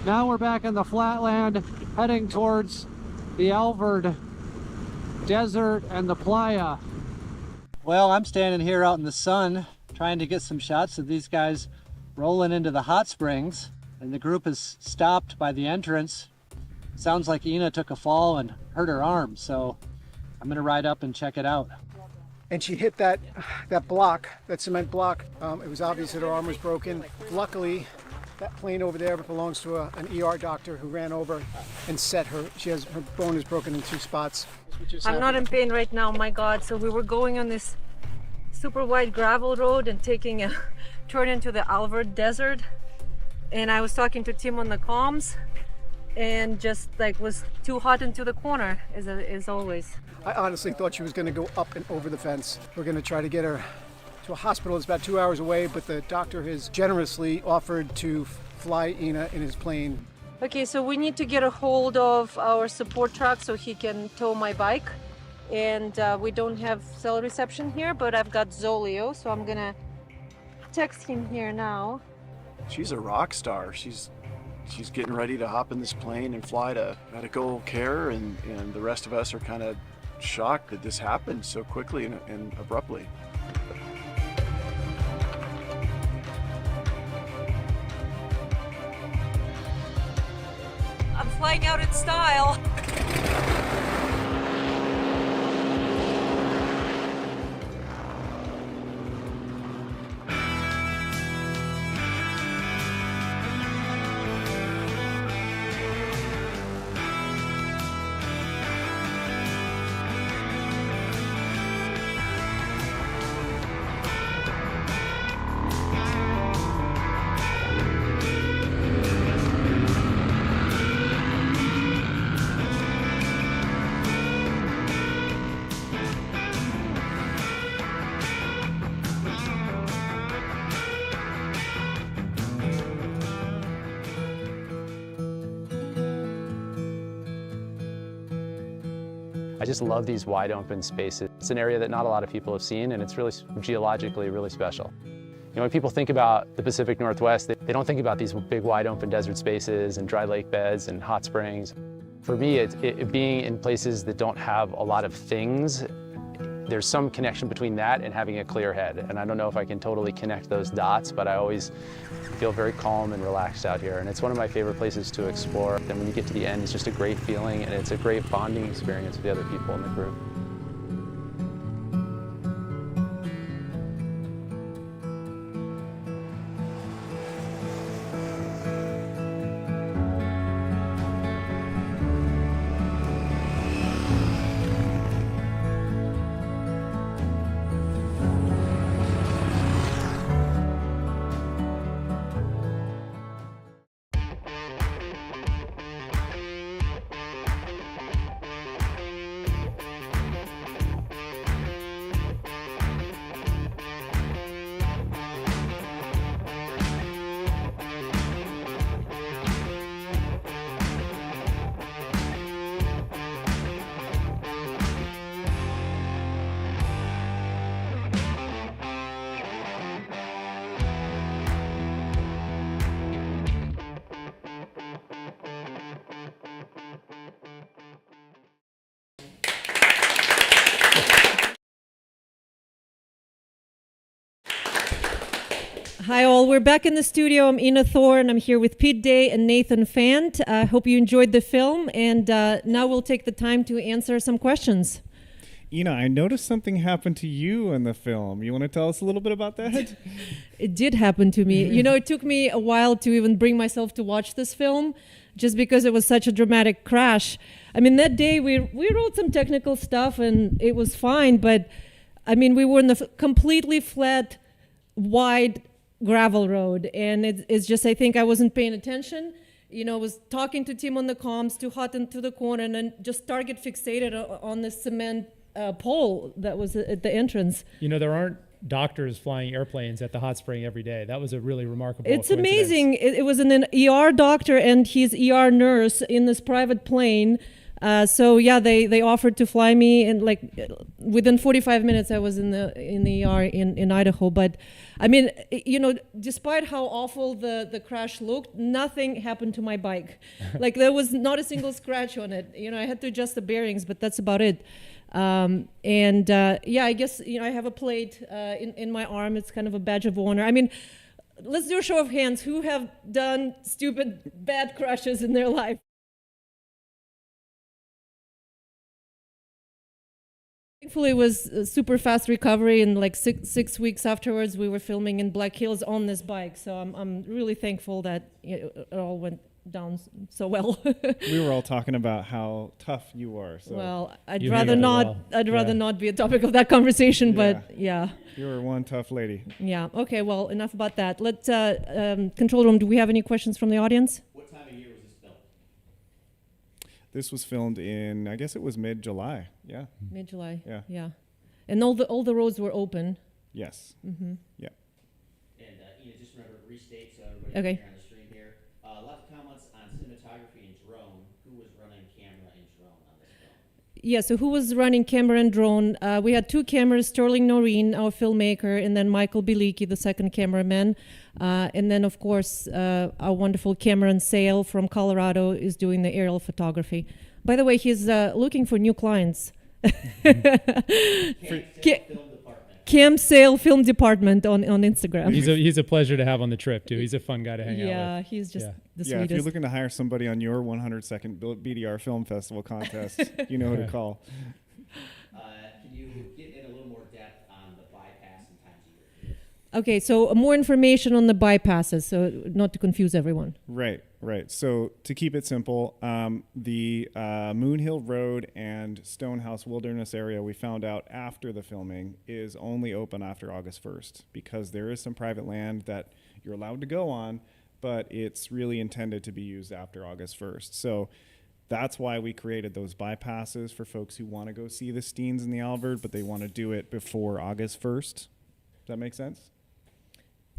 Now we're back in the flatland, heading towards the Alvord Desert and the playa. Well, I'm standing here out in the sun, trying to get some shots of these guys rolling into the hot springs, and the group is stopped by the entrance. Sounds like Ina took a fall and hurt her arm, so I'm gonna ride up and check it out. And she hit that block, that cement block. It was obvious that her arm was broken. Luckily, that plane over there belongs to an ER doctor who ran over and set her. Her bone is broken in 2 spots. I'm not in pain right now, my God. So we were going on this super wide gravel road and taking a turn into the Alvord Desert. And I was talking to Tim on the comms and just like was too hot into the corner as always. I honestly thought she was going to go up and over the fence. We're going to try to get her to a hospital. It's about 2 hours away, but the doctor has generously offered to fly Ina in his plane. Okay, so we need to get a hold of our support truck so he can tow my bike. And we don't have cell reception here, but I've got Zolio, so I'm gonna text him here now. She's a rock star. She's getting ready to hop in this plane and fly to medical care, and the rest of us are kind of shocked that this happened so quickly and abruptly. I'm flying out in style. I just love these wide open spaces. It's an area that not a lot of people have seen, and it's really geologically really special. You know, when people think about the Pacific Northwest, they don't think about these big wide open desert spaces and dry lake beds and hot springs. For me, it being in places that don't have a lot of things, there's some connection between that and having a clear head. And I don't know if I can totally connect those dots, but I always feel very calm and relaxed out here. And it's one of my favorite places to explore. And when you get to the end, it's just a great feeling, and it's a great bonding experience with the other people in the group. we're back in the studio. I'm Ina Thorn. I'm here with Pete Day and Nathan Fant. I hope you enjoyed the film, and now we'll take the time to answer some questions. Ina, I noticed something happened to you in the film. You want to tell us a little bit about that? It did happen to me. You know, it took me a while to even bring myself to watch this film, just because it was such a dramatic crash. I mean, that day we wrote some technical stuff and it was fine, but I mean, we were in the completely flat, wide gravel road, and it's just, I think I wasn't paying attention. You know, I was talking to Tim on the comms, too hot into the corner, and then just target fixated on the cement pole that was at the entrance. You know, there aren't doctors flying airplanes at the hot spring every day. That was a really remarkable It's coincidence. amazing. It was an ER doctor and his ER nurse in this private plane. So yeah, they offered to fly me, and like within 45 minutes I was in the ER in Idaho. But I mean, you know, despite how awful the crash looked, nothing happened to my bike. Like there was not a single scratch on it. You know, I had to adjust the bearings, but that's about it. Yeah, I guess, you know, I have a plate in my arm. It's kind of a badge of honor. I mean, let's do a show of hands. Who have done stupid, bad crashes in their life? Thankfully, it was a super fast recovery, and like six weeks afterwards, we were filming in Black Hills on this bike. So I'm really thankful that it all went down so well. We were all talking about how tough you are. So well, I'd rather not be a topic of that conversation, but yeah. You were one tough lady. Yeah. Okay. Well, enough about that. Let's control room. Do we have any questions from the audience? What time of year was this filmed? This was filmed in, I guess it was mid-July. Yeah. Mid-July. Yeah. Yeah. And all the roads were open. Yes. Mm-hmm. Yeah. And just remember to restate so everybody Okay. can hear on the stream here. Lots of comments on cinematography and drone. Who was running camera and drone on this film? Yeah, so who was running camera and drone? We had two cameras, Sterling Noreen, our filmmaker, and then Michael Bilicki, the second cameraman. And then, of course, our wonderful Cameron Sale from Colorado is doing the aerial photography. By the way, he's looking for new clients. Cam Sale Film Department on Instagram. He's a pleasure to have on the trip, too. He's a fun guy to hang out with. Yeah, he's just the Yeah, sweetest. if you're looking to hire somebody on your 102nd BDR Film Festival contest, you know who to call. Can you get in a little more depth on the bypass and times of year? Okay, so more information on the bypasses, so not to confuse everyone. Right. So to keep it simple, the Moon Hill Road and Stonehouse Wilderness area we found out after the filming is only open after August 1st because there is some private land that you're allowed to go on, but it's really intended to be used after August 1st. So that's why we created those bypasses for folks who want to go see the Steens and the Alvord, but they want to do it before August 1st. Does that make sense?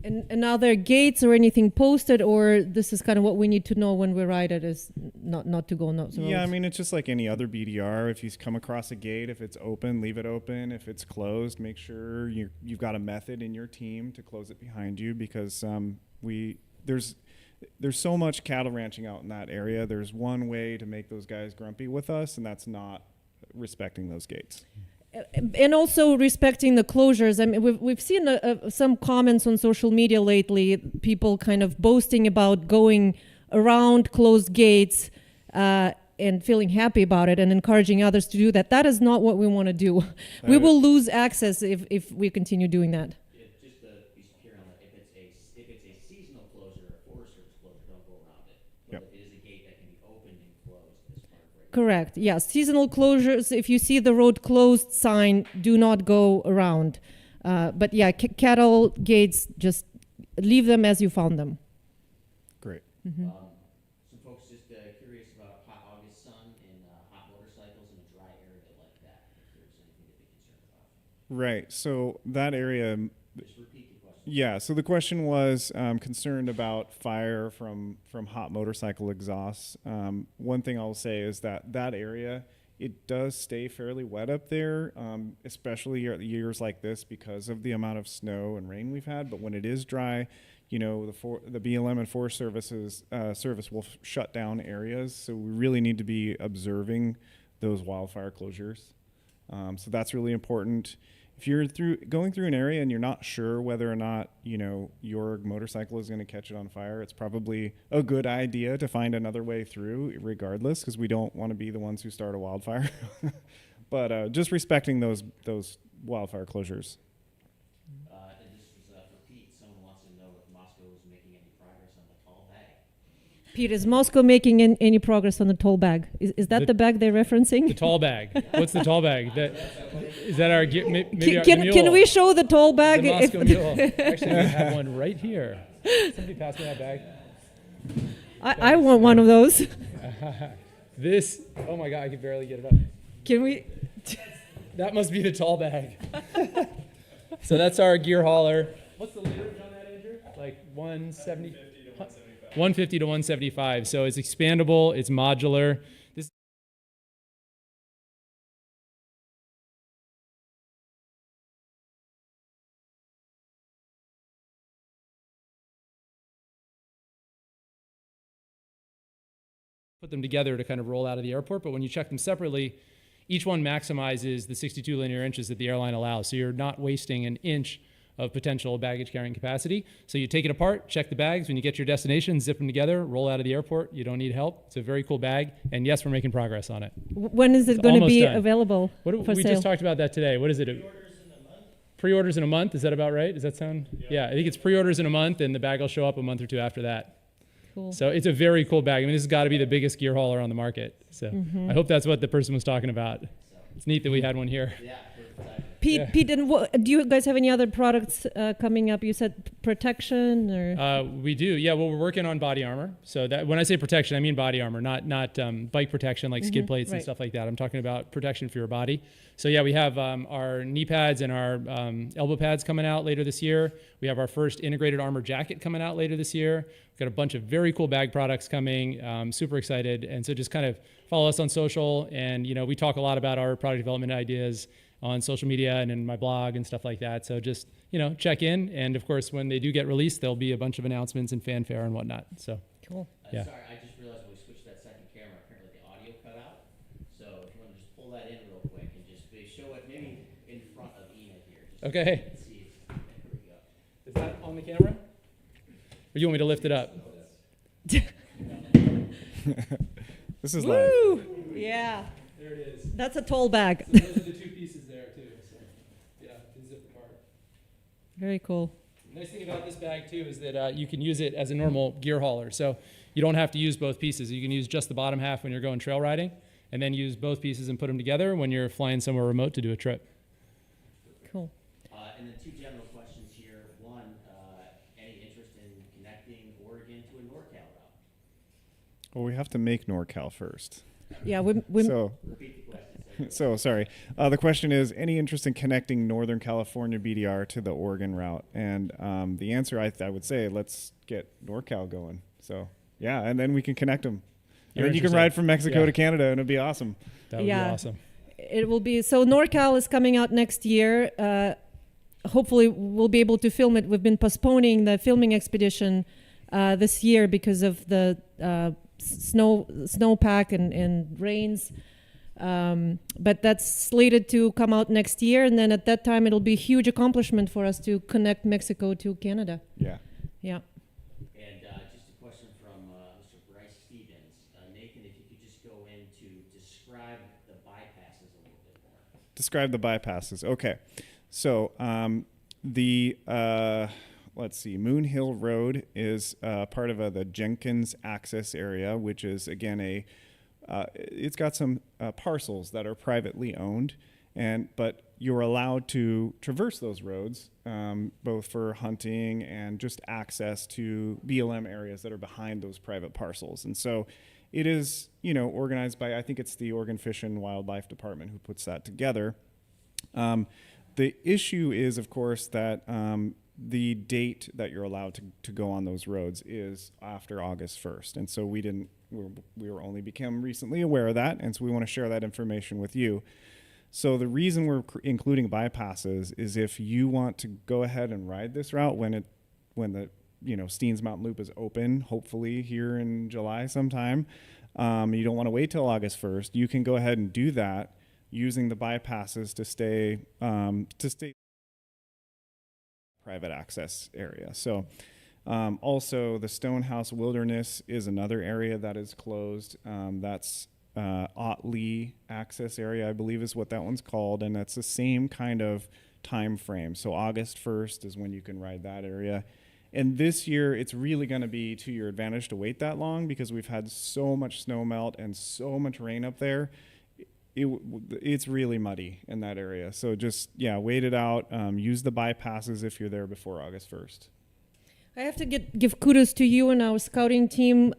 And are there gates or anything posted, or this is kind of what we need to know when we ride it, is not to go on those roads? Yeah, I mean, it's just like any other BDR. If you come across a gate, if it's open, leave it open. If it's closed, make sure you've got a method in your team to close it behind you, because there's so much cattle ranching out in that area. There's one way to make those guys grumpy with us, and that's not respecting those gates. And also respecting the closures. I mean, we've seen some comments on social media lately, people kind of boasting about going around closed gates and feeling happy about it and encouraging others to do that. That is not what we want to do. We will lose access if we continue doing that. Just to be secure on that, if it's a seasonal closure or Forest Service closure, don't go around it. But if it is a gate that can be opened and closed as part of regular. Correct. Yeah. Seasonal closures, if you see the road closed sign, do not go around. But yeah, cattle gates, just leave them as you found them. Great. Mm-hmm. Some folks just curious about hot August sun and hot motorcycles in a dry area like that. If there's anything to be concerned about. Right. So that area. Just repeat the question. Yeah. So the question was concerned about fire from hot motorcycle exhausts. One thing I'll say is that area, it does stay fairly wet up there, especially at years like this because of the amount of snow and rain we've had. But when it is dry, you know, the BLM and Forest Services service will shut down areas. So we really need to be observing those wildfire closures. So that's really important. if you're going through an area and you're not sure whether or not, your motorcycle is going to catch it on fire, it's probably a good idea to find another way through regardless, because we don't want to be the ones who start a wildfire. But just respecting those wildfire closures. And this was for Pete. Someone wants to know if Mosko is making any progress on the tall bag. Pete, is Mosko making any progress on the tall bag? Is that the bag they're referencing? The tall bag. What's the tall bag? Is that our maybe Can we show the tall bag? The Mosko mule. Actually, we have one right here. Somebody pass me that bag. I want one of those. This. Oh my God! I can barely get it up. Can we? That must be the tall bag. So that's our gear hauler. What's the literage on that, Andrew? Like 170. 150 to 175. So it's expandable. It's modular. This. Put them together to kind of roll out of the airport, but when you check them separately, each one maximizes the 62 linear inches that the airline allows. So you're not wasting an inch of potential baggage carrying capacity. So you take it apart, check the bags. When you get to your destination, zip them together, roll out of the airport. You don't need help. It's a very cool bag. And yes, we're making progress on it. When is it going to be available for we sale? just talked about that today. What is it? Pre-orders in a month. Is that about right? Does that sound? Yeah, I think it's pre-orders in a month, and the bag will show up a month or two after that. Cool. So it's a very cool bag. I mean, this has got to be the biggest gear hauler on the market. So I hope that's what the person was talking about. It's neat that we had one here. Yeah. Pete, and do you guys have any other products coming up? You said protection, or we do. Yeah, well, we're working on body armor. So that when I say protection, I mean body armor, not bike protection like skid plates and stuff like that. I'm talking about protection for your body. So yeah, we have our knee pads and our elbow pads coming out later this year. We have our first integrated armor jacket coming out later this year. We've got a bunch of very cool bag products coming. Super excited. And so just kind of follow us on social. And we talk a lot about our product development ideas on social media and in my blog and stuff like that. So just, check in. And of course, when they do get released, there'll be a bunch of announcements and fanfare and whatnot. So cool. Yeah. Sorry, I just realized when we switched that second camera, apparently the audio cut out. So if you want to just pull that in real quick and just show it maybe in front of Ina here. Okay. See there we go. Is that on the camera? Or you want me to lift it up? This is live. Yeah. There it is. That's a tall bag. So those are the two pieces there too. So yeah, it's zip apart. Very cool. The nice thing about this bag too is that you can use it as a normal gear hauler. So you don't have to use both pieces. You can use just the bottom half when you're going trail riding, and then use both pieces and put them together when you're flying somewhere remote to do a trip. Cool. And then two general questions here. One, any interest in connecting Oregon to a NorCal route? Well, we have to make NorCal first. Yeah, So sorry. The question is, any interest in connecting Northern California BDR to the Oregon route? And the answer, I would say, let's get NorCal going. So yeah, and then we can connect them. And then you can ride from Mexico to Canada, and it'd be awesome. That would be awesome. It will be. So NorCal is coming out next year. Hopefully we'll be able to film it. We've been postponing the filming expedition this year because of the snowpack and rains. But that's slated to come out next year, and then at that time it'll be a huge accomplishment for us to connect Mexico to Canada. Yeah. Yeah. And just a question from Mr. Bryce Steens. Nathan, if you could just go in to describe the bypasses a little bit more. Describe the bypasses. Okay. So let's see, Moon Hill Road is part of the Jenkins Access Area, which is, again, it's got some parcels that are privately owned, but you're allowed to traverse those roads, both for hunting and just access to BLM areas that are behind those private parcels. And so it is, organized by, I think it's the Oregon Fish and Wildlife Department who puts that together. The issue is, of course, that the date that you're allowed to go on those roads is after August 1st. And so we were only become recently aware of that, and so we want to share that information with you. So the reason we're including bypasses is if you want to go ahead and ride this route when the Steens Mountain Loop is open, hopefully here in July sometime, you don't want to wait till August 1st, you can go ahead and do that using the bypasses to stay private access area. So also the Stonehouse Wilderness is another area that is closed. That's Otley access area, I believe is what that one's called, and that's the same kind of time frame. So August 1st is when you can ride that area. And this year it's really going to be to your advantage to wait that long because we've had so much snow melt and so much rain up there. It's really muddy in that area. So just, wait it out. Use the bypasses if you're there before August 1st. I have to give kudos to you and our scouting team.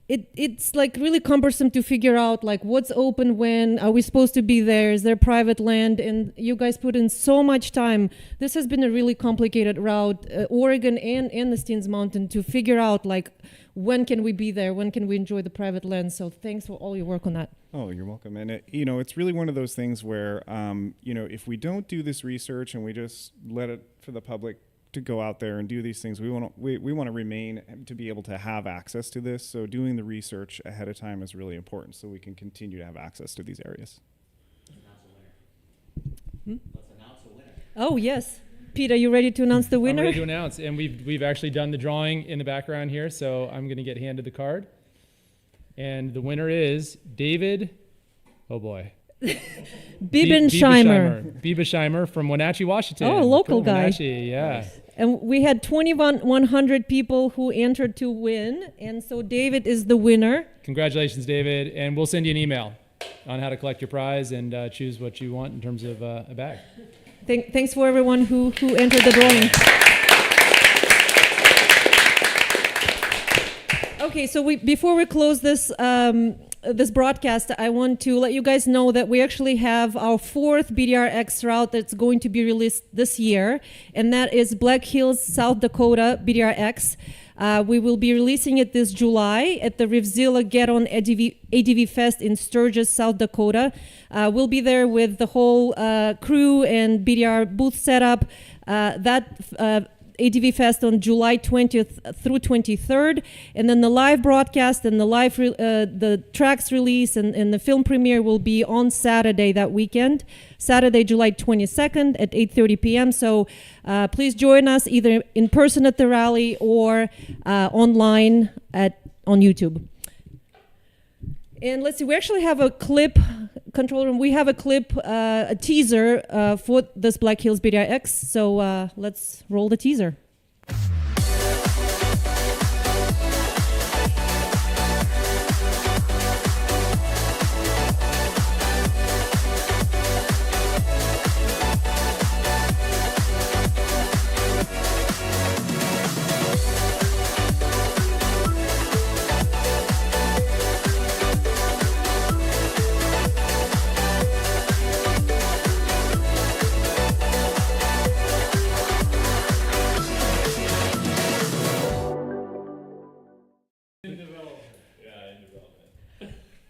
It's like really cumbersome to figure out like what's open when, are we supposed to be there, is there private land, and you guys put in so much time. This has been a really complicated route, Oregon and the Steens Mountain, to figure out like when can we be there, when can we enjoy the private land. So thanks for all your work on that. Oh, you're welcome. And it's really one of those things where if we don't do this research and we just let it for the public to go out there and do these things, we want to remain to be able to have access to this. So doing the research ahead of time is really important so we can continue to have access to these areas. Let's announce a winner. Oh yes, Pete, are you ready to announce the winner? I'm ready to announce, and we've actually done the drawing in the background here. So I'm going to get handed the card, and the winner is David. Oh boy. Biebesheimer from Wenatchee, Washington. Oh, a local guy. Wenatchee, yeah. Nice. And we had 2,100 people who entered to win, and so David is the winner. Congratulations, David, and we'll send you an email on how to collect your prize and choose what you want in terms of a bag. Thanks for everyone who entered the drawing. Okay, so before we close this this broadcast, I want to let you guys know that we actually have our 4th BDR-X route that's going to be released this year, and that is Black Hills, South Dakota BDR-X. We will be releasing it this July at the Rivzilla Get On ADV Fest in Sturgis, South Dakota. We'll be there with the whole crew and BDR booth setup. That ADV Fest on July 20th through 23rd, and then the live broadcast and the live the tracks release and the film premiere will be on Saturday that weekend, Saturday, July 22nd at 8:30 p.m. So please join us either in person at the rally or online on YouTube. And let's see, we actually have a clip, control room, we have a clip, a teaser for this Black Hills BDR-X. So let's roll the teaser.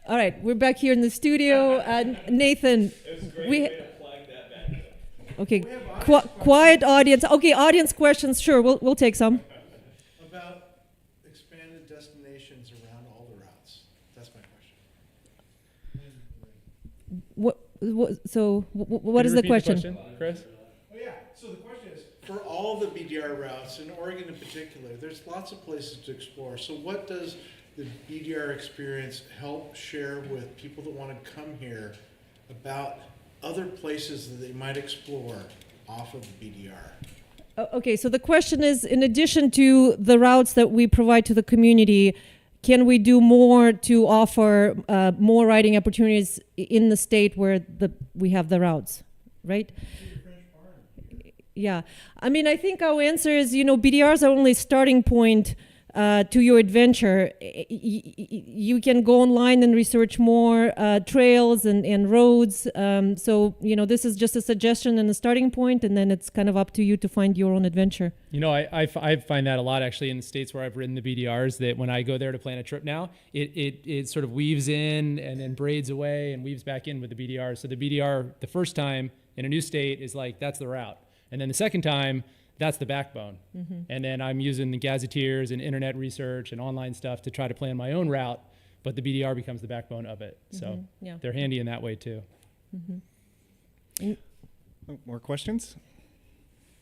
All right, we're back here in the studio. Nathan, okay, quiet audience. Okay, audience questions. Sure, we'll take some. About expanded destinations around all the routes. That's my question. What is the question? Chris? Oh yeah. So the question is, for all the BDR routes in Oregon in particular, there's lots of places to explore. So what does the BDR experience help share with people that want to come here about other places that they might explore off of the BDR? Okay, so the question is, in addition to the routes that we provide to the community, can we do more to offer more riding opportunities in the state where we have the routes, right? Yeah, I mean, I think our answer is, BDRs are only starting point to your adventure. You can go online and research more trails and roads. So, this is just a suggestion and a starting point, and then it's kind of up to you to find your own adventure. I find that a lot actually in the states where I've ridden the BDRs, that when I go there to plan a trip now, it sort of weaves in and then braids away and weaves back in with the BDR. So the BDR, the first time in a new state is like, that's the route. And then the second time, that's the backbone. Mm-hmm. And then I'm using the gazetteers and internet research and online stuff to try to plan my own route, but the BDR becomes the backbone of it. So they're handy in that way too. Oh, more questions?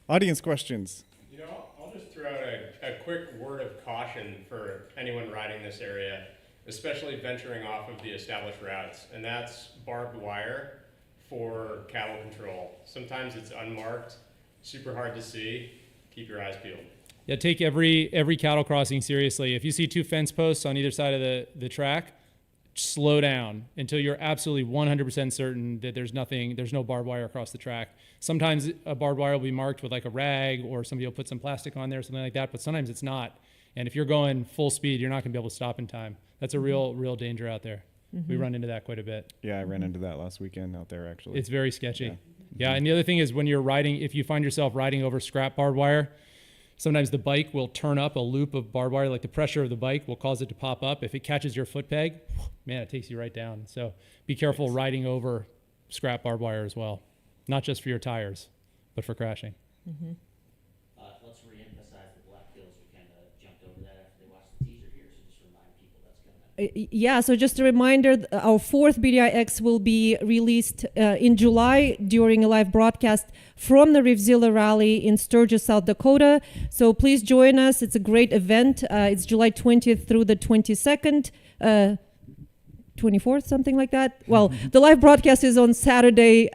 Audience questions. You know, I'll just throw out a quick word of caution for anyone riding this area, especially venturing off of the established routes, and that's barbed wire for cattle control. Sometimes it's unmarked, super hard to see. Keep your eyes peeled. Yeah, take every cattle crossing seriously. If you see 2 fence posts on either side of the track, slow down until you're absolutely 100% certain that there's no barbed wire across the track. Sometimes a barbed wire will be marked with like a rag, or somebody will put some plastic on there, something like that, but sometimes it's not. And if you're going full speed, you're not gonna be able to stop in time. That's a real danger out there. We run into that quite a bit. Yeah, I ran into that last weekend out there, actually. It's very sketchy. Yeah, and the other thing is when you're riding, if you find yourself riding over scrap barbed wire, sometimes the bike will turn up a loop of barbed wire, like the pressure of the bike will cause it to pop up. If it catches your foot peg, man, it takes you right down. So be careful riding over scrap barbed wire as well, not just for your tires, but for crashing. Let's re-emphasize the black hills. We kind of jumped over that after they watched the teaser here, so just remind people that's coming up. Yeah, so just a reminder, our 4th BDR-X will be released in July during a live broadcast from the Rivzilla Rally in Sturgis, South Dakota. So please join us. It's a great event. It's July 20th through the 22nd. 24th, something like that. Well, the live broadcast is on Saturday,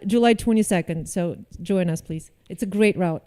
July 22nd. So join us, please. It's a great route.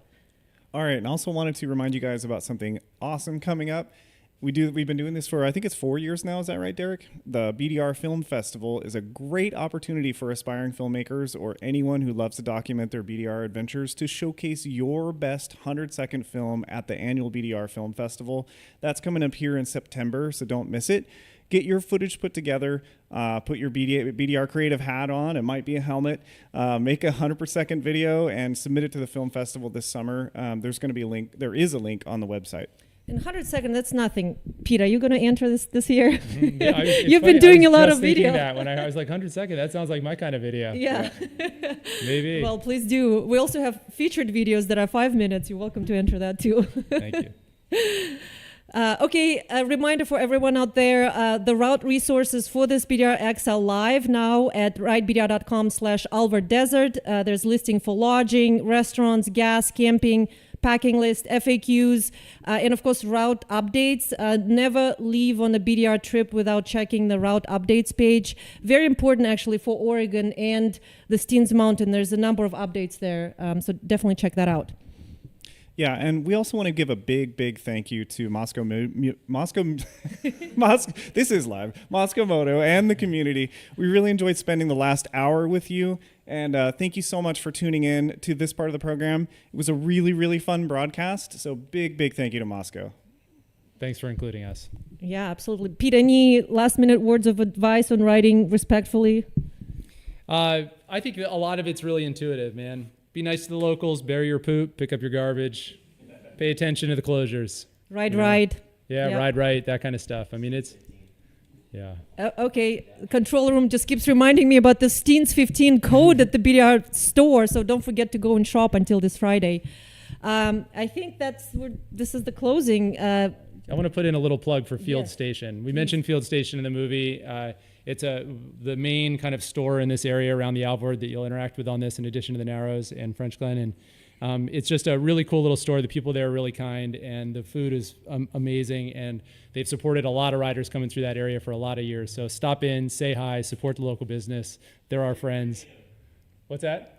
All right, and also wanted to remind you guys about something awesome coming up. We've been doing this for, I think it's 4 years now. Is that right, Derek? The BDR Film Festival is a great opportunity for aspiring filmmakers or anyone who loves to document their BDR adventures to showcase your best 100-second film at the annual BDR Film Festival. That's coming up here in September, so don't miss it. Get your footage put together, put your BDR creative hat on. It might be a helmet. Make a 100-second video and submit it to the film festival this summer. There's going to be a link. There is a link on the website. In 100 seconds, that's nothing. Pete, are you going to enter this year? Yeah, You've been doing a lot of video. That when I was like 100 seconds, that sounds like my kind of video. Yeah. Maybe. Well, please do. We also have featured videos that are 5 minutes. You're welcome to enter that too. Thank you. Okay, a reminder for everyone out there, the route resources for this BDR-X are live now at ridebdr.com/Alvord Desert. There's listing for lodging, restaurants, gas, camping, packing list, FAQs, and of course route updates. Never leave on a BDR trip without checking the route updates page. Very important actually for Oregon and the Steens Mountain. There's a number of updates there, so definitely check that out. Yeah, and we also want to give a big thank you to Mosko Moto and the community. We really enjoyed spending the last hour with you, and thank you so much for tuning in to this part of the program. It was a really fun broadcast, so big thank you to Mosko. Thanks for including us. Yeah, absolutely. Pete, any last-minute words of advice on riding respectfully? I think a lot of it's really intuitive, man. Be nice to the locals, bury your poop, pick up your garbage, pay attention to the closures. Ride. Yeah, Yep. ride, that kind of stuff. I mean, it's, yeah. Okay, the control room just keeps reminding me about the Steens 15 code at the BDR store, so don't forget to go and shop until this Friday. I think this is the closing. I want to put in a little plug for Field Station. We mentioned Field Station in the movie. It's the main kind of store in this area around the Alvord that you'll interact with on this, in addition to the Narrows and French Glen. And it's just a really cool little store. The people there are really kind, and the food is amazing. And they've supported a lot of riders coming through that area for a lot of years. So stop in, say hi, support the local business. They're our friends. What's that?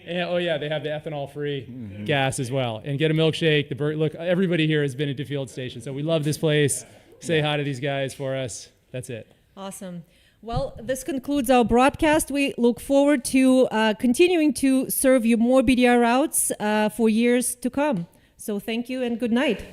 Yeah, oh yeah, they have the ethanol-free gas as well. And get a milkshake. Look, everybody here has been at Field Station, so we love this place. Say hi to these guys for us. That's it. Awesome. Well, this concludes our broadcast. We look forward to continuing to serve you more BDR routes for years to come. So thank you and good night.